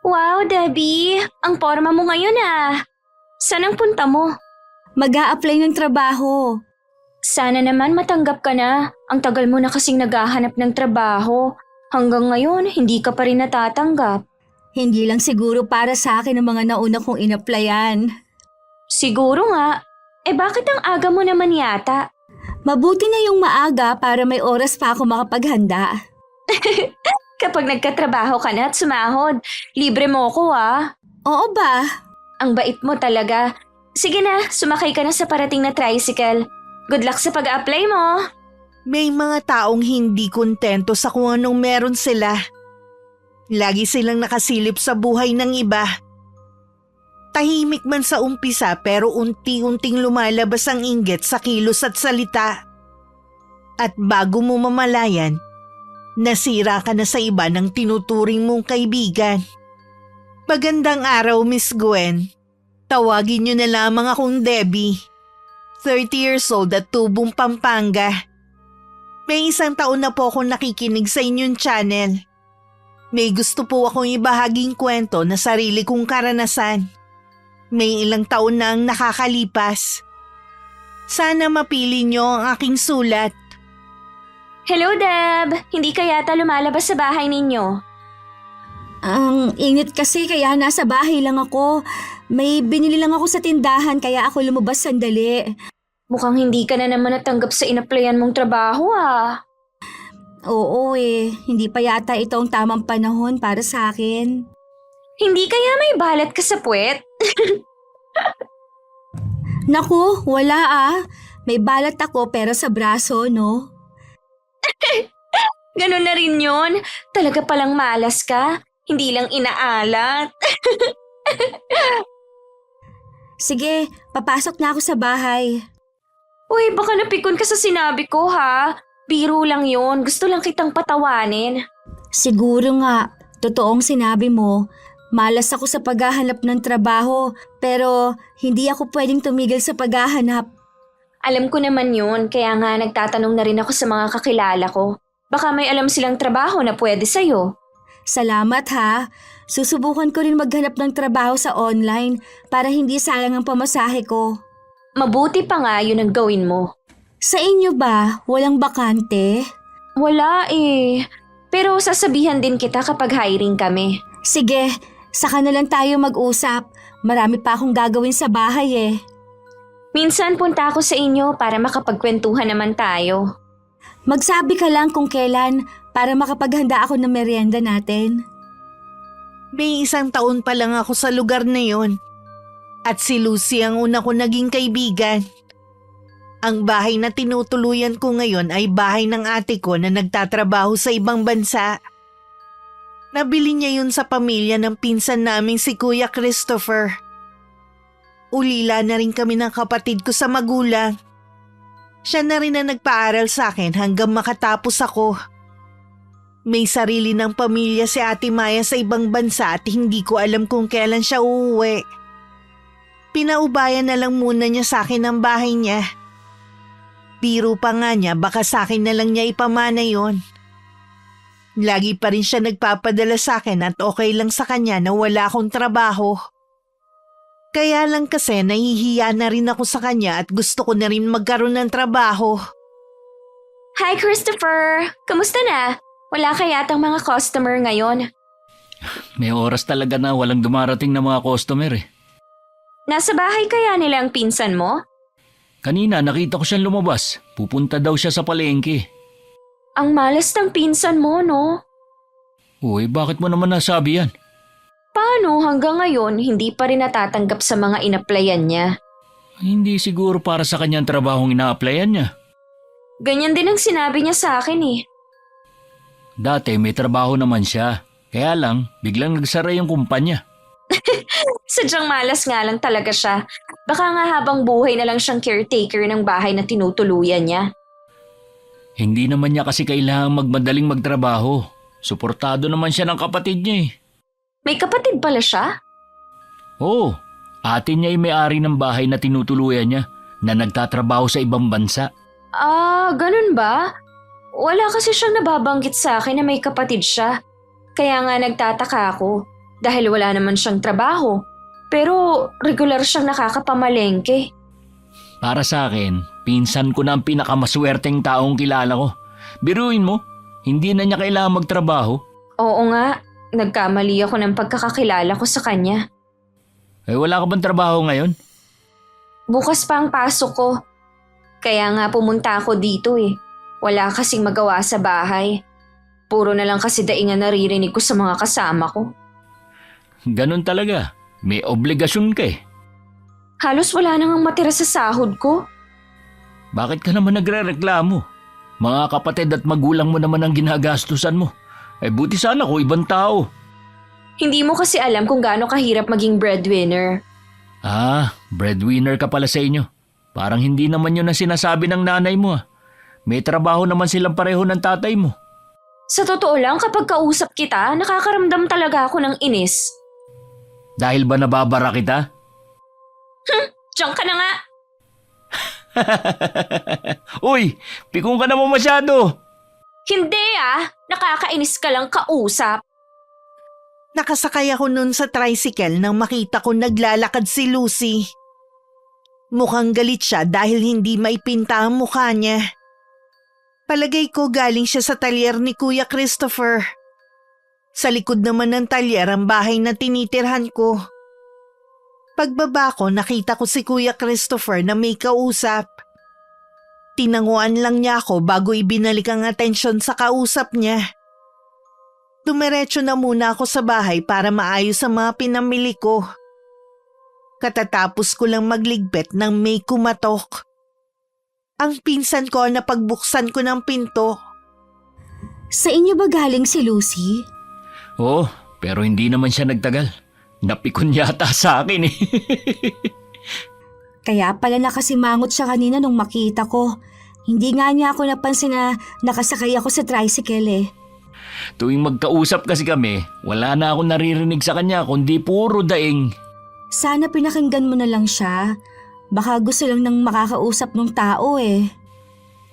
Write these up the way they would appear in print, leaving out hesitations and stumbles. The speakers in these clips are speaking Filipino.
Wow, Debbie! Ang porma mo ngayon ah! Saan ang punta mo? Mag-a-apply ng trabaho. Sana naman matanggap ka na. Ang tagal mo na kasing naghahanap ng trabaho. Hanggang ngayon, hindi ka pa rin natatanggap. Hindi lang siguro para sa akin ang mga nauna kong in-applyan. Siguro nga. Bakit ang aga mo naman yata? Mabuti na yung maaga para may oras pa ako makapaghanda. Kapag nagkatrabaho ka na at sumahod, libre mo ko ah. Oo ba? Ang bait mo talaga. Sige na, sumakay ka na sa parating na tricycle. Good luck sa pag-apply mo. May mga taong hindi kontento sa kung anong meron sila. Lagi silang nakasilip sa buhay ng iba. Tahimik man sa umpisa pero unti-unting lumalabas ang inggit sa kilos at salita. At bago mo mamalayan, nasira ka na sa iba ng tinuturing mong kaibigan. Magandang araw, Miss Gwen. Tawagin niyo na lamang akong Debbie. 30 years old at tubong Pampanga. May 1 taon na po akong nakikinig sa inyong channel. May gusto po akong ibahaging kwento na sarili kong karanasan. May ilang taon na ang nakakalipas. Sana mapili niyo ang aking sulat. Hello, Deb! Hindi ka yata lumalabas sa bahay ninyo. Ang init kasi kaya nasa bahay lang ako. May binili lang ako sa tindahan kaya ako lumabas sandali. Mukhang hindi ka na naman natanggap sa inaplayan mong trabaho ah. Oo hindi pa yata ito ang tamang panahon para sa akin. Hindi kaya may balat ka sa puwet? Naku, wala May balat ako pero sa braso, no? Ganun na rin yun. Talaga palang malas ka. Hindi lang inaalat. Sige, papasok na ako sa bahay. Uy, baka napikon ka sa sinabi ko ha. Biro lang yun. Gusto lang kitang patawanin. Siguro nga, totoong sinabi mo. Malas ako sa paghahanap ng trabaho pero hindi ako pwedeng tumigil sa paghahanap. Alam ko naman yun, kaya nga nagtatanong na rin ako sa mga kakilala ko. Baka may alam silang trabaho na pwede sa'yo. Salamat ha. Susubukan ko rin maghanap ng trabaho sa online para hindi sayang ang pamasahe ko. Mabuti pa nga yun ang gawin mo. Sa inyo ba, walang bakante? Wala Pero sasabihan din kita kapag hiring kami. Sige, saka na lang tayo mag-usap. Marami pa akong gagawin sa bahay Minsan punta ako sa inyo para makapagkwentuhan naman tayo. Magsabi ka lang kung kailan para makapaghanda ako ng merienda natin. May 1 taon pa lang ako sa lugar na yon. At si Lucy ang una ko naging kaibigan. Ang bahay na tinutuluyan ko ngayon ay bahay ng ate ko na nagtatrabaho sa ibang bansa. Nabili niya yun sa pamilya ng pinsan naming si Kuya Christopher. Ulila na rin kami ng kapatid ko sa magulang. Siya na rin na nagpaaral sa akin hanggang makatapos ako. May sarili ng pamilya si Ate Maya sa ibang bansa at hindi ko alam kung kailan siya uuwi. Pinaubayan na lang muna niya sa akin ang bahay niya. Biro pa nga niya, baka sa akin na lang niya ipamana yon. Lagi pa rin siya nagpapadala sa akin at okay lang sa kanya na wala akong trabaho. Kaya lang kasi nahihiya na rin ako sa kanya at gusto ko na rin magkaroon ng trabaho. Hi Christopher! Kamusta na? Wala ka yatang mga customer ngayon. May oras talaga na walang dumarating na mga customer Nasa bahay kaya nila ang pinsan mo? Kanina nakita ko siyang lumabas. Pupunta daw siya sa palengke. Ang malas ng pinsan mo, no? Uy, bakit mo naman nasabi yan? Paano hanggang ngayon hindi pa rin natatanggap sa mga inaplayan niya? Hindi siguro para sa kanyang trabahong ina-applyan niya. Ganyan din ang sinabi niya sa akin Dati may trabaho naman siya. Kaya lang, biglang nagsara yung kumpanya. Sadyang malas nga lang talaga siya. Baka nga habang buhay na lang siyang caretaker ng bahay na tinutuluyan niya. Hindi naman niya kasi kailangang magmadaling magtrabaho. Suportado naman siya ng kapatid niya May kapatid pala siya? Oo, ate niya ay may-ari ng bahay na tinutuluyan niya na nagtatrabaho sa ibang bansa. Ganun ba? Wala kasi siyang nababanggit sa akin na may kapatid siya. Kaya nga nagtataka ako. dahil wala naman siyang trabaho. Pero regular siyang nakakapamalengke. Para sa akin, pinsan ko na ang pinakamaswerteng taong kilala ko. Biruin mo, hindi na niya kailangan magtrabaho. Oo nga, nagkamali ako ng pagkakakilala ko sa kanya. Eh wala ka bang trabaho ngayon? Bukas pa ang pasok ko. Kaya nga pumunta ako dito eh. Wala kasing magawa sa bahay. Puro na lang kasi daingan naririnig ko sa mga kasama ko. Ganun talaga, may obligasyon ka eh. Halos wala nang matira sa sahod ko. Bakit ka naman nagre-reklamo? Mga kapatid at magulang mo naman ang ginagastusan mo. Eh buti sana kung ibang tao. Hindi mo kasi alam kung gaano kahirap maging breadwinner. Ah, breadwinner ka pala sa inyo. Parang hindi naman yun ang sinasabi ng nanay mo ah. May trabaho naman silang pareho ng tatay mo. Sa totoo lang, kapag kausap kita, nakakaramdam talaga ako ng inis. Dahil ba nababara kita? Diyan ka na nga! Uy, pikong ka naman masyado. Hindi ah! Nakakainis ka lang kausap. Nakasakay ako nun sa tricycle nang makita ko naglalakad si Lucy. Mukhang galit siya dahil hindi maipinta ang mukha niya. Palagay ko galing siya sa talyer ni Kuya Christopher. Sa likod naman ng talyer ang bahay na tinitirhan ko. Pagbaba ko, nakita ko si Kuya Christopher na may kausap. Tinanguan lang niya ako bago ibinalik ang atensyon sa kausap niya. Dumiretso na muna ako sa bahay para maayos ang mga pinamili ko. Katatapos ko lang magligpit nang may kumatok. Ang pinsan ko na pagbuksan ko ng pinto. Sa inyo ba galing si Lucy? Oo, pero hindi naman siya nagtagal. Napikon yata sa akin eh. Kaya pala nakasimangot siya kanina nung makita ko. Hindi nga niya ako napansin na nakasakay ako sa tricycle eh. Tuwing magkausap kasi kami, wala na akong naririnig sa kanya kundi puro daing. Sana pinakinggan mo na lang siya. Baka gusto lang ng makakausap ng tao eh.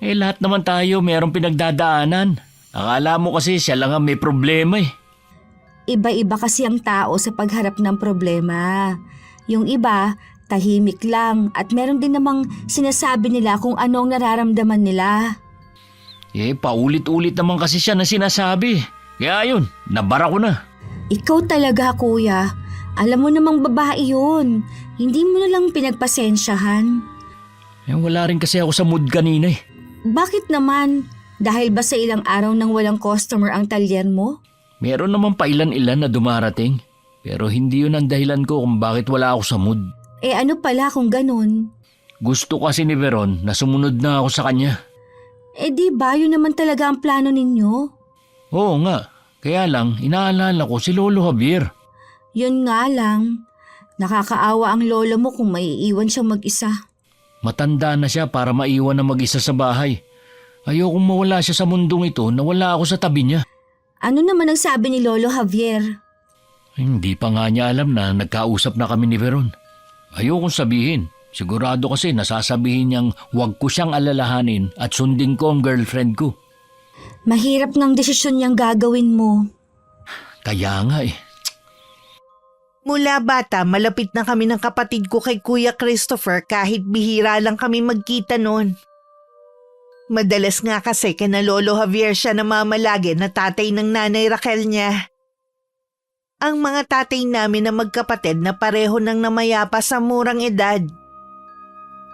Eh lahat naman tayo mayroong pinagdadaanan. Akala mo kasi siya lang ang may problema eh. Iba-iba kasi ang tao sa pagharap ng problema. Yung iba, tahimik lang at meron din namang sinasabi nila kung ano ang nararamdaman nila. Eh paulit-ulit naman kasi siya na sinasabi. Kaya yun, nabara ko na. Ikaw talaga kuya. Alam mo namang babae yun. Hindi mo na lang pinagpasensyahan. Eh wala rin kasi ako sa mood kanina eh. Bakit naman? Dahil ba sa ilang araw nang walang customer ang talyer mo? Meron naman pailan-ilan na dumarating. Pero hindi yun ang dahilan ko kung bakit wala ako sa mood. Eh ano pala kung ganun? Gusto kasi ni Veron na sumunod na ako sa kanya. Eh di ba yun naman talaga ang plano ninyo? Oo nga, kaya lang inaalala ko si Lolo Javier. Yun nga lang. Nakakaawa ang lolo mo kung maiiwan siyang mag-isa. Matanda na siya para maiwan na mag-isa sa bahay. Ayokong mawala siya sa mundong ito na wala ako sa tabi niya. Ano naman ang sabi ni Lolo Javier? Hindi pa nga niya alam na nagkausap na kami ni Veron. Ayokong sabihin. Sigurado kasi nasasabihin niyang huwag ko siyang alalahanin at sundin ko ang girlfriend ko. Mahirap ng desisyon niyang gagawin mo. Kaya nga eh. Mula bata, malapit na kami ng kapatid ko kay Kuya Christopher kahit bihira lang kami magkita noon. Madalas nga kasi kina Lolo Javier siya namamalagi na tatay ng nanay Raquel niya. Ang mga tatay namin na magkapatid na pareho nang namayapa sa murang edad.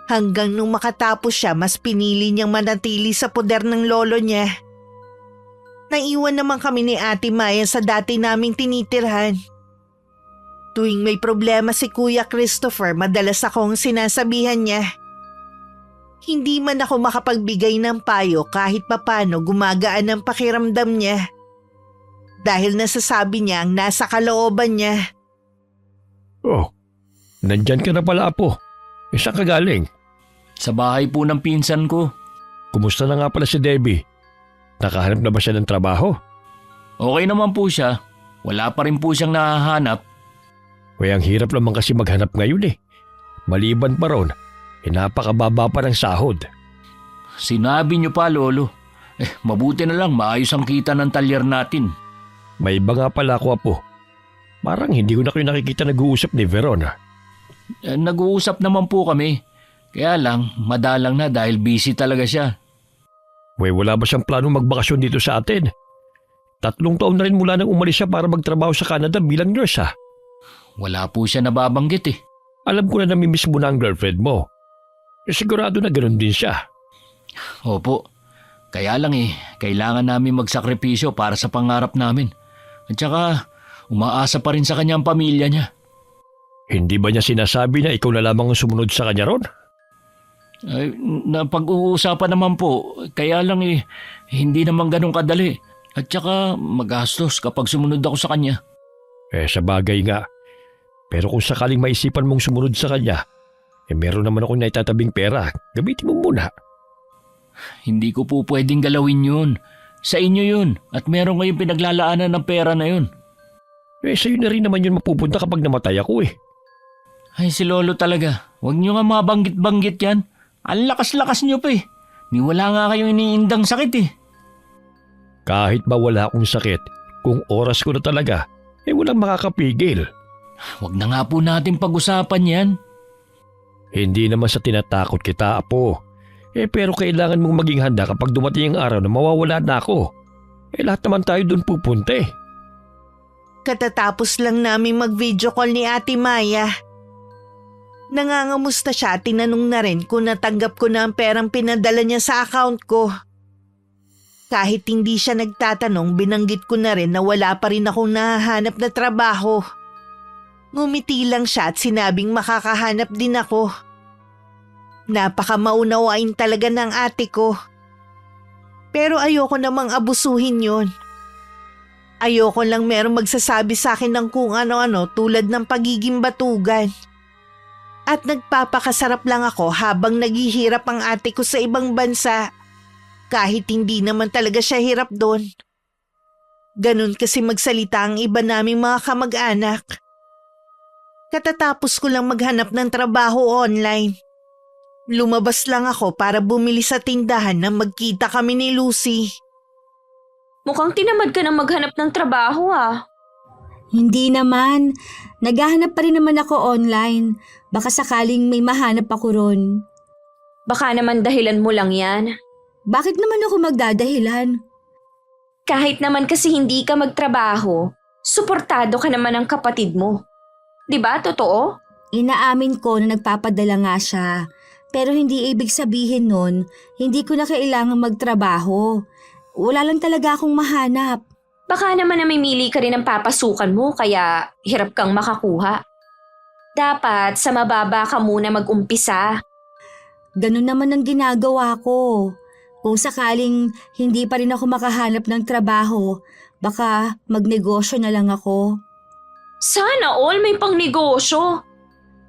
Hanggang nung makatapos siya, mas pinili niyang manatili sa poder ng lolo niya. Naiwan naman kami ni Ate Maya sa dati naming tinitirhan. Tuwing may problema si Kuya Christopher, madalas akong sinasabihan niya. Hindi man ako makapagbigay ng payo kahit papano gumagaan ang pakiramdam niya. Dahil nasasabi niya ang nasa kalooban niya. Oh, nandyan ka na pala apo. Saan ka galing? Sa bahay po ng pinsan ko. Kumusta na nga pala si Debbie? Nakahanap na ba siya ng trabaho? Okay naman po siya. Wala pa rin po siyang nahahanap. Kaya ang hirap naman kasi maghanap ngayon eh. Maliban pa ron, napakababa pa ng sahod. Sinabi niyo pa, Lolo. Mabuti na lang maayos ang kita ng talyer natin. May iba nga pala ako apo. Parang hindi ko na kayo nakikita nag-uusap ni Veron. Nag-uusap naman po kami. Kaya lang, madalang na dahil busy talaga siya. Wala ba siyang planong magbakasyon dito sa atin? 3 taon na rin mula nang umalis siya para magtrabaho sa Canada bilang nurse ha. Wala po siya nababanggit eh. Alam ko na namimiss mo na ang girlfriend mo. Sigurado na ganoon din siya. Opo. Kaya lang kailangan namin magsakripisyo para sa pangarap namin. At saka, umaasa pa rin sa kanya ang pamilya niya. Hindi ba niya sinasabi na ikaw na lamang ang sumunod sa kanya ron? Ay, napag-uusapan naman po. Kaya lang hindi naman ganun kadali. At saka magastos kapag sumunod ako sa kanya. Sa bagay nga. Pero kung sakaling maisipan mong sumunod sa kanya, meron naman akong naitatabing pera. Gamitin mo muna. Hindi ko po pwedeng galawin yun. Sa inyo yun. At meron kayong pinaglalaanan ng pera na yun. Sa'yo na rin naman yun mapupunta kapag namatay ako eh. Ay, si Lolo talaga. Huwag niyo nga mabanggit-banggit yan. Ang lakas-lakas niyo pa eh. Ni wala nga kayong iniindang sakit eh. Kahit ba wala akong sakit, kung oras ko na talaga, walang makakapigil. Huwag na nga po natin pag-usapan yan. Hindi naman sa tinatakot kita, Apo. Pero kailangan mong maging handa kapag dumating ang araw na mawawala na ako. Lahat naman tayo doon pupunta eh. Katatapos lang namin mag-video call ni Ate Maya. Nangangamusta siya at tinanong na rin kung natanggap ko na ang perang pinadala niya sa account ko. Kahit hindi siya nagtatanong, binanggit ko na rin na wala pa rin akong nahahanap na trabaho. Ngumiti lang siya at sinabing makakahanap din ako. Napakamaunawain talaga ng ate ko. Pero ayoko namang abusuhin yon. Ayoko lang merong magsasabi sa akin ng kung ano-ano tulad ng pagiging batugan. At nagpapakasarap lang ako habang naghihirap ang ate ko sa ibang bansa. Kahit hindi naman talaga siya hirap doon. Ganun kasi magsalita ang iba naming mga kamag-anak. Katatapos ko lang maghanap ng trabaho online. Lumabas lang ako para bumili sa tindahan nang magkita kami ni Lucy. Mukhang tinamad ka na maghanap ng trabaho ah. Hindi naman. Naghahanap pa rin naman ako online. Baka sakaling may mahanap ako ron. Baka naman dahilan mo lang yan. Bakit naman ako magdadahilan? Kahit naman kasi hindi ka magtrabaho, suportado ka naman ng kapatid mo. 'Di ba, totoo? Inaamin ko na nagpapadala nga siya. Pero hindi ibig sabihin nun, hindi ko na kailangang magtrabaho. Wala lang talaga akong mahanap. Baka naman namimili ka rin ng papasukan mo kaya hirap kang makakuha. Dapat sa mababa ka muna mag-umpisa. Ganun naman ang ginagawa ko. Kung sakaling hindi pa rin ako makahanap ng trabaho, baka magnegosyo na lang ako. Sana all may pangnegosyo.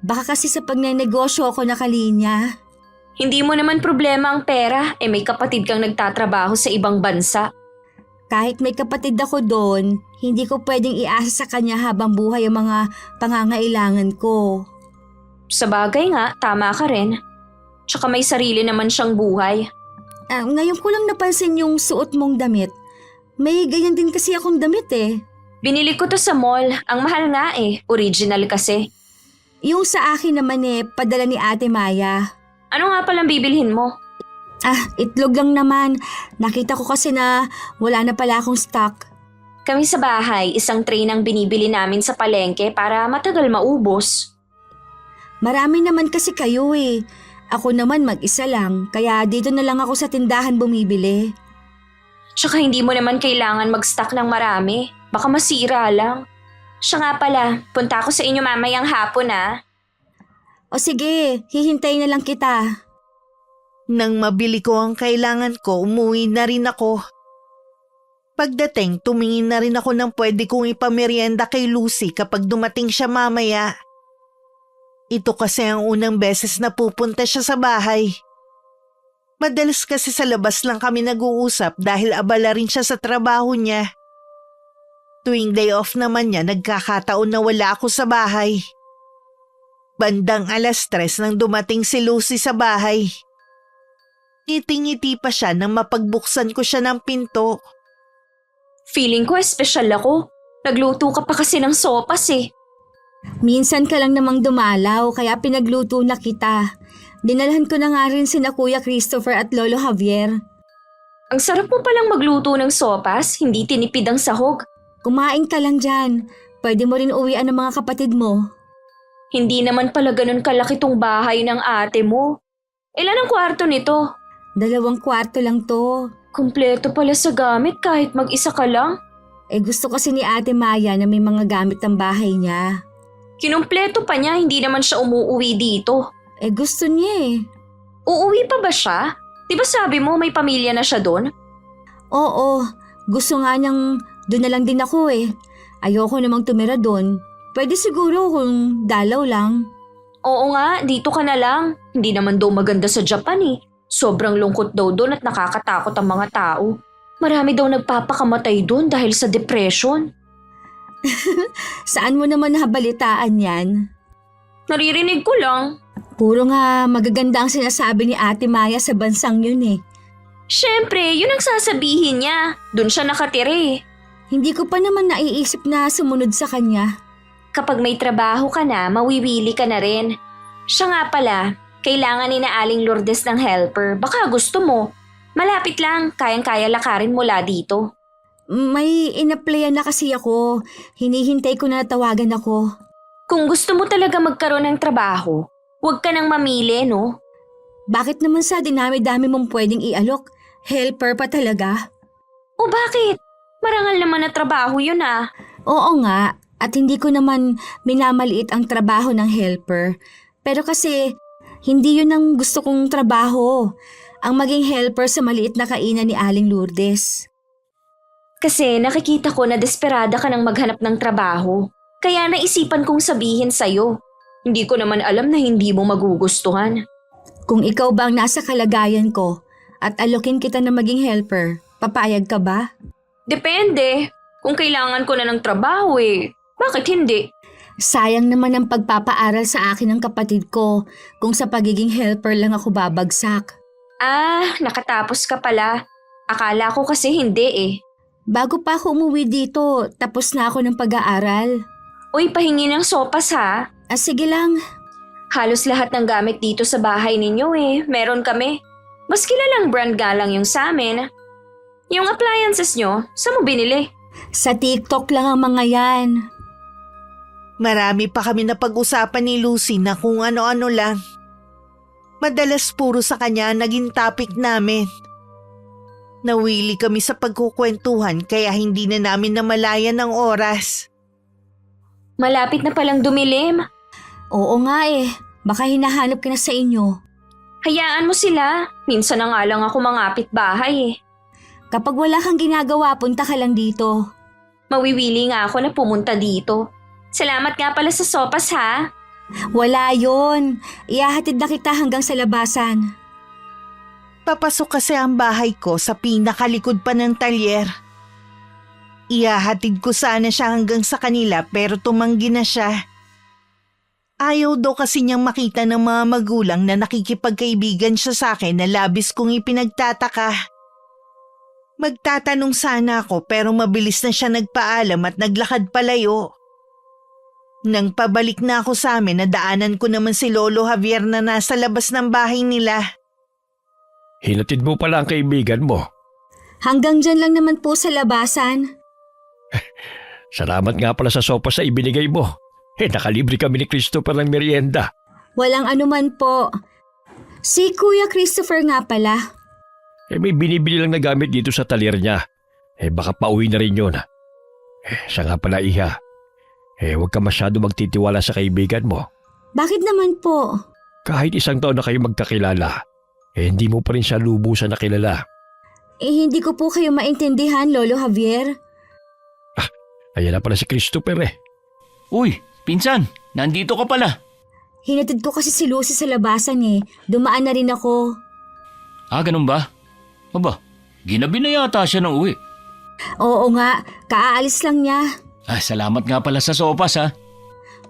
Baka kasi sa pagnenegosyo ako nakalinya. Hindi mo naman problema ang pera, may kapatid kang nagtatrabaho sa ibang bansa. Kahit may kapatid ako doon, hindi ko pwedeng iasa sa kanya habang buhay ang mga pangangailangan ko. Sa bagay nga, tama ka rin. Tsaka may sarili naman siyang buhay. Ngayon ko lang napansin yung suot mong damit. May ganyan din kasi akong damit eh. Binili ko to sa mall. Ang mahal nga original kasi. Yung sa akin naman padala ni Ate Maya. Ano nga palang bibilhin mo? Itlog lang naman. Nakita ko kasi na wala na pala akong stock. Kami sa bahay, isang tray nang binibili namin sa palengke para matagal maubos. Marami naman kasi kayo eh. Ako naman mag-isa lang, kaya dito na lang ako sa tindahan bumibili. Tsaka hindi mo naman kailangan mag-stock ng marami. Baka masira lang. Siya nga pala, punta ako sa inyo mamayang hapon O sige, hihintay na lang kita. Nang mabili ko ang kailangan ko, umuwi na rin ako. Pagdating, tumingin na rin ako ng pwede kong ipamerienda kay Lucy kapag dumating siya mamaya. Ito kasi ang unang beses na pupunta siya sa bahay. Madalas kasi sa labas lang kami nag-uusap dahil abala rin siya sa trabaho niya. Tuwing day off naman niya, nagkakataon na wala ako sa bahay. Bandang 3:00 nang dumating si Lucy sa bahay. Ngiti-ngiti pa siya nang mapagbuksan ko siya ng pinto. Feeling ko espesyal ako. Nagluto ka pa kasi ng sopas eh. Minsan ka lang namang dumalaw kaya pinagluto na kita. Dinalhan ko na nga rin sina Kuya Christopher at Lolo Javier. Ang sarap mo palang magluto ng sopas, hindi tinipid ang sahog. Kumain ka lang dyan. Pwede mo rin uwian ng mga kapatid mo. Hindi naman pala ganun kalaki tong bahay ng ate mo. Ilan ang kwarto nito? 2 kwarto lang to. Kumpleto pala sa gamit kahit mag-isa ka lang. Gusto kasi ni Ate Maya na may mga gamit ng bahay niya. Kinumpleto pa niya, hindi naman siya umuuwi dito. Gusto niya eh. Uuwi pa ba siya? Di ba sabi mo may pamilya na siya doon? Oo, gusto nga niyang doon na lang din ako eh. Ayoko namang tumira doon. Pwede siguro kung dalaw lang. Oo nga, dito ka na lang. Hindi naman daw maganda sa Japan eh. Sobrang lungkot daw doon at nakakatakot ang mga tao. Marami daw nagpapakamatay doon dahil sa depression. Saan mo naman nabalitaan yan? Naririnig ko lang. Puro nga magaganda ang sinasabi ni Ate Maya sa bansang yun eh. Siyempre, yun ang sasabihin niya. Doon siya nakatira eh. Hindi ko pa naman naiisip na sumunod sa kanya. Kapag may trabaho ka na, mawiwili ka na rin. Siya nga pala, kailangan ni na Aling Lourdes ng helper. Baka gusto mo. Malapit lang, kayang-kaya lakarin mula dito. May inaplayan na kasi ako. Hinihintay ko na tawagan ako. Kung gusto mo talaga magkaroon ng trabaho, huwag ka nang mamili, no? Bakit naman sa dinami-dami mong pwedeng ialok? Helper pa talaga? O bakit? Marangal naman na trabaho yun ah. Oo nga, at hindi ko naman minamaliit ang trabaho ng helper. Pero kasi, hindi yun ang gusto kong trabaho. Ang maging helper sa maliit na kainan ni Aling Lourdes. Kasi nakikita ko na desperada ka nang maghanap ng trabaho. Kaya naisipan kong sabihin sa'yo. Hindi ko naman alam na hindi mo magugustuhan. Kung ikaw ba ang nasa kalagayan ko at alokin kita na maging helper, papayag ka ba? Depende. Kung kailangan ko na ng trabaho eh. Bakit hindi? Sayang naman ang pagpapaaral sa akin ng kapatid ko kung sa pagiging helper lang ako babagsak. Ah, nakatapos ka pala. Akala ko kasi hindi eh. Bago pa ako umuwi dito, tapos na ako ng pag-aaral. Uy, pahingi ng sopas ha. Sige lang. Halos lahat ng gamit dito sa bahay ninyo eh. Meron kami. Mas kilalang brand nga lang yung sa amin. Yung appliances nyo, saan mo binili? Sa TikTok lang ang mga yan. Marami pa kami na pag-usapan ni Lucy na kung ano-ano lang. Madalas puro sa kanya naging topic namin. Nawili kami sa pagkukwentuhan kaya hindi na namin namalayan ng oras. Malapit na palang dumilim. Oo nga eh. Baka hinahanap ka na sa inyo. Hayaan mo sila. Minsan na nga lang ako mangapit bahay eh. Kapag wala kang ginagawa, punta ka lang dito. Mawiwili nga ako na pumunta dito. Salamat nga pala sa sopas ha. Wala yon. Ihahatid na kita hanggang sa labasan. Papasok kasi ang bahay ko sa pinakalikod pa ng talyer. Ihahatid ko sana siya hanggang sa kanila pero tumanggi na siya. Ayaw daw kasi niyang makita ng mga magulang na nakikipagkaibigan siya sa akin na labis kong ipinagtataka. Magtatanong sana ako pero mabilis na siya nagpaalam at naglakad palayo. Nang pabalik na ako sa amin, nadaanan ko naman si Lolo Javier na nasa labas ng bahay nila. Hinatid mo pala ang kaibigan mo. Hanggang dyan lang naman po sa labasan. Salamat nga pala sa sopa sa ibinigay mo. Nakalibre kami ni Christopher ng merienda. Walang anuman po. Si Kuya Christopher nga pala. May binibili lang na gamit dito sa talyer niya. Baka pauwi na rin yun. Siya nga pala iha. Huwag ka masyado magtitiwala sa kaibigan mo. Bakit naman po? Kahit 1 taon na kayo magkakilala, hindi mo pa rin siya lubusan na kilala. Hindi ko po kayo maintindihan, Lolo Javier. Ayan na pala si Christopher Uy, pinsan, nandito ka pala. Hinatid ko kasi si Lucy sa labasan eh. Dumaan na rin ako. Ganun ba? Aba, ginabi na yata siya ng uwi. Oo nga, kaaalis lang niya. Salamat nga pala sa sopas ha.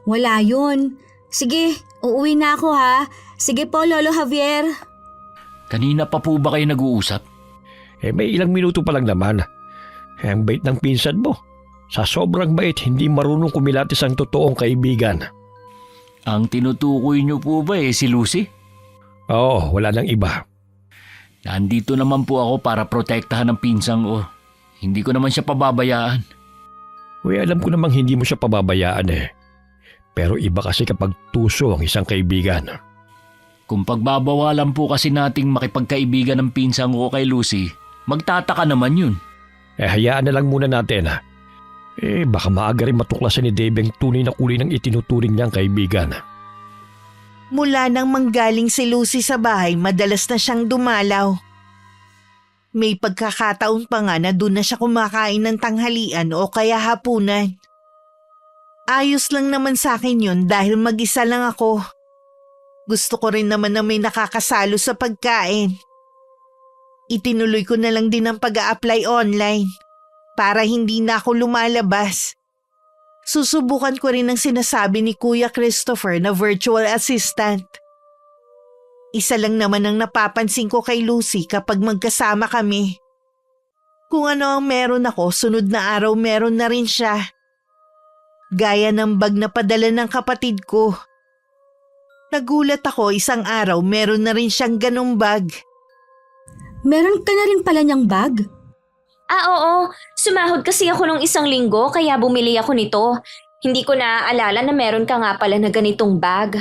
Wala yun. Sige, uuwi na ako ha. Sige po, Lolo Javier. Kanina pa po ba kayo nag-uusap? May ilang minuto pa lang naman. Ang bait ng pinsan mo. Sa sobrang bait, hindi marunong kumilatis ang totoong kaibigan. Ang tinutukoy niyo po ba si Lucy? Oo, wala nang iba. Nandito naman po ako para protektahan ang pinsang ko. Hindi ko naman siya pababayaan. Uy, alam ko namang hindi mo siya pababayaan eh. Pero iba kasi kapag tuso ang isang kaibigan. Kung pagbabawalan po kasi nating makipagkaibigan ng pinsang ko kay Lucy, magtataka naman yun. Hayaan na lang muna natin ha. Baka maaga rin matuklasan ni Dave ang tunay na kulay ng itinuturing niyang kaibigan. Mula nang manggaling si Lucy sa bahay, madalas na siyang dumalaw. May pagkakataon pa nga na doon na siya kumakain ng tanghalian o kaya hapunan. Ayos lang naman sa akin yun dahil mag-isa lang ako. Gusto ko rin naman na may nakakasalo sa pagkain. Itinuloy ko na lang din ang pag-a-apply online para hindi na ako lumalabas. Susubukan ko rin ang sinasabi ni Kuya Christopher na virtual assistant. Isa lang naman ang napapansin ko kay Lucy kapag magkasama kami. Kung ano ang meron ako, sunod na araw meron na rin siya. Gaya ng bag na padala ng kapatid ko. Nagulat ako isang araw meron na rin siyang ganong bag. Meron ka na rin pala niyang bag? Oo. Sumahod kasi ako nung 1 linggo kaya bumili ako nito. Hindi ko naaalala na meron ka nga pala na ganitong bag.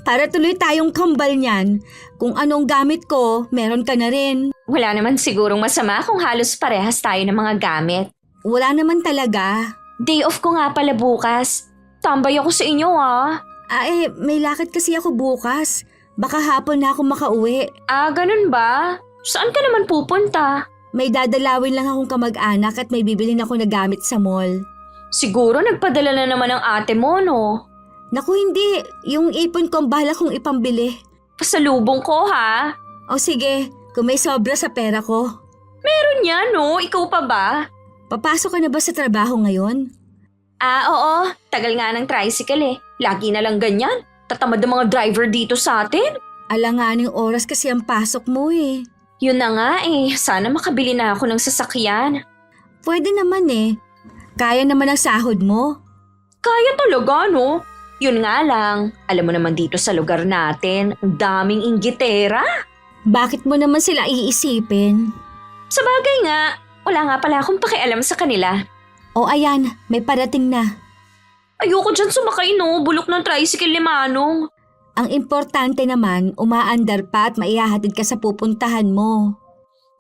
Para tuloy tayong kambal niyan. Kung anong gamit ko, meron ka na rin. Wala naman sigurong masama kung halos parehas tayo ng mga gamit. Wala naman talaga. Day off ko nga pala bukas. Tambay ako sa inyo May lakad kasi ako bukas. Baka hapon na ako makauwi. Ganun ba? Saan ka naman pupunta? May dadalawin lang akong kamag-anak at may bibilin ako na gamit sa mall. Siguro nagpadala na naman ang ate mo, no? Naku hindi, yung ipon ko ang bahala kong ipambili. Pasalubong ko, ha? O sige, kung may sobra sa pera ko. Meron yan, no? Ikaw pa ba? Papasok ka na ba sa trabaho ngayon? Oo. Tagal nga ng tricycle Lagi na lang ganyan. Tatamad ang mga driver dito sa atin. Alanganing oras kasi ang pasok mo eh. Yun na nga Sana makabili na ako ng sasakyan. Pwede naman Kaya naman ang sahod mo. Kaya talaga, no? Yun nga lang, alam mo naman dito sa lugar natin, ang daming inggitera. Bakit mo naman sila iisipin? Sa bagay nga, wala nga pala akong pakialam sa kanila. O ayan, may parating na. Ayoko dyan sumakay, no? Bulok ng tricycle ni Manong. Ang importante naman, umaandar pa at maihahatid ka sa pupuntahan mo.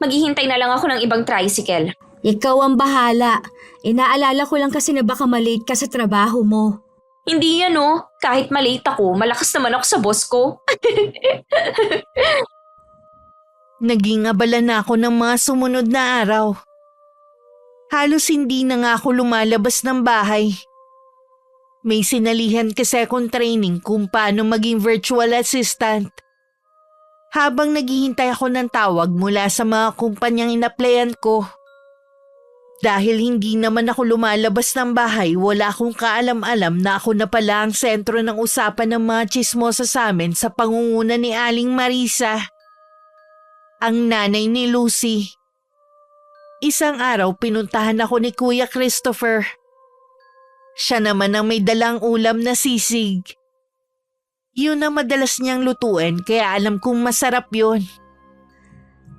Maghihintay na lang ako ng ibang tricycle. Ikaw ang bahala. Inaalala ko lang kasi na baka malate ka sa trabaho mo. Hindi yan, no? Kahit malate ako, malakas naman ako sa boss ko. Naging abala na ako ng mga sumunod na araw. Halos hindi na nga ako lumalabas ng bahay. May sinalihan kasi akong training kung paano maging virtual assistant. Habang naghihintay ako ng tawag mula sa mga kumpanyang inaplayan ko. Dahil hindi naman ako lumalabas ng bahay, wala akong kaalam-alam na ako na pala ang sentro ng usapan ng mga tsismosa sa amin sa pangunguna ni Aling Marisa, ang nanay ni Lucy. Isang araw pinuntahan ako ni Kuya Christopher. Siya naman ang may dalang ulam na sisig. Yun ang madalas niyang lutuin kaya alam kong masarap yun.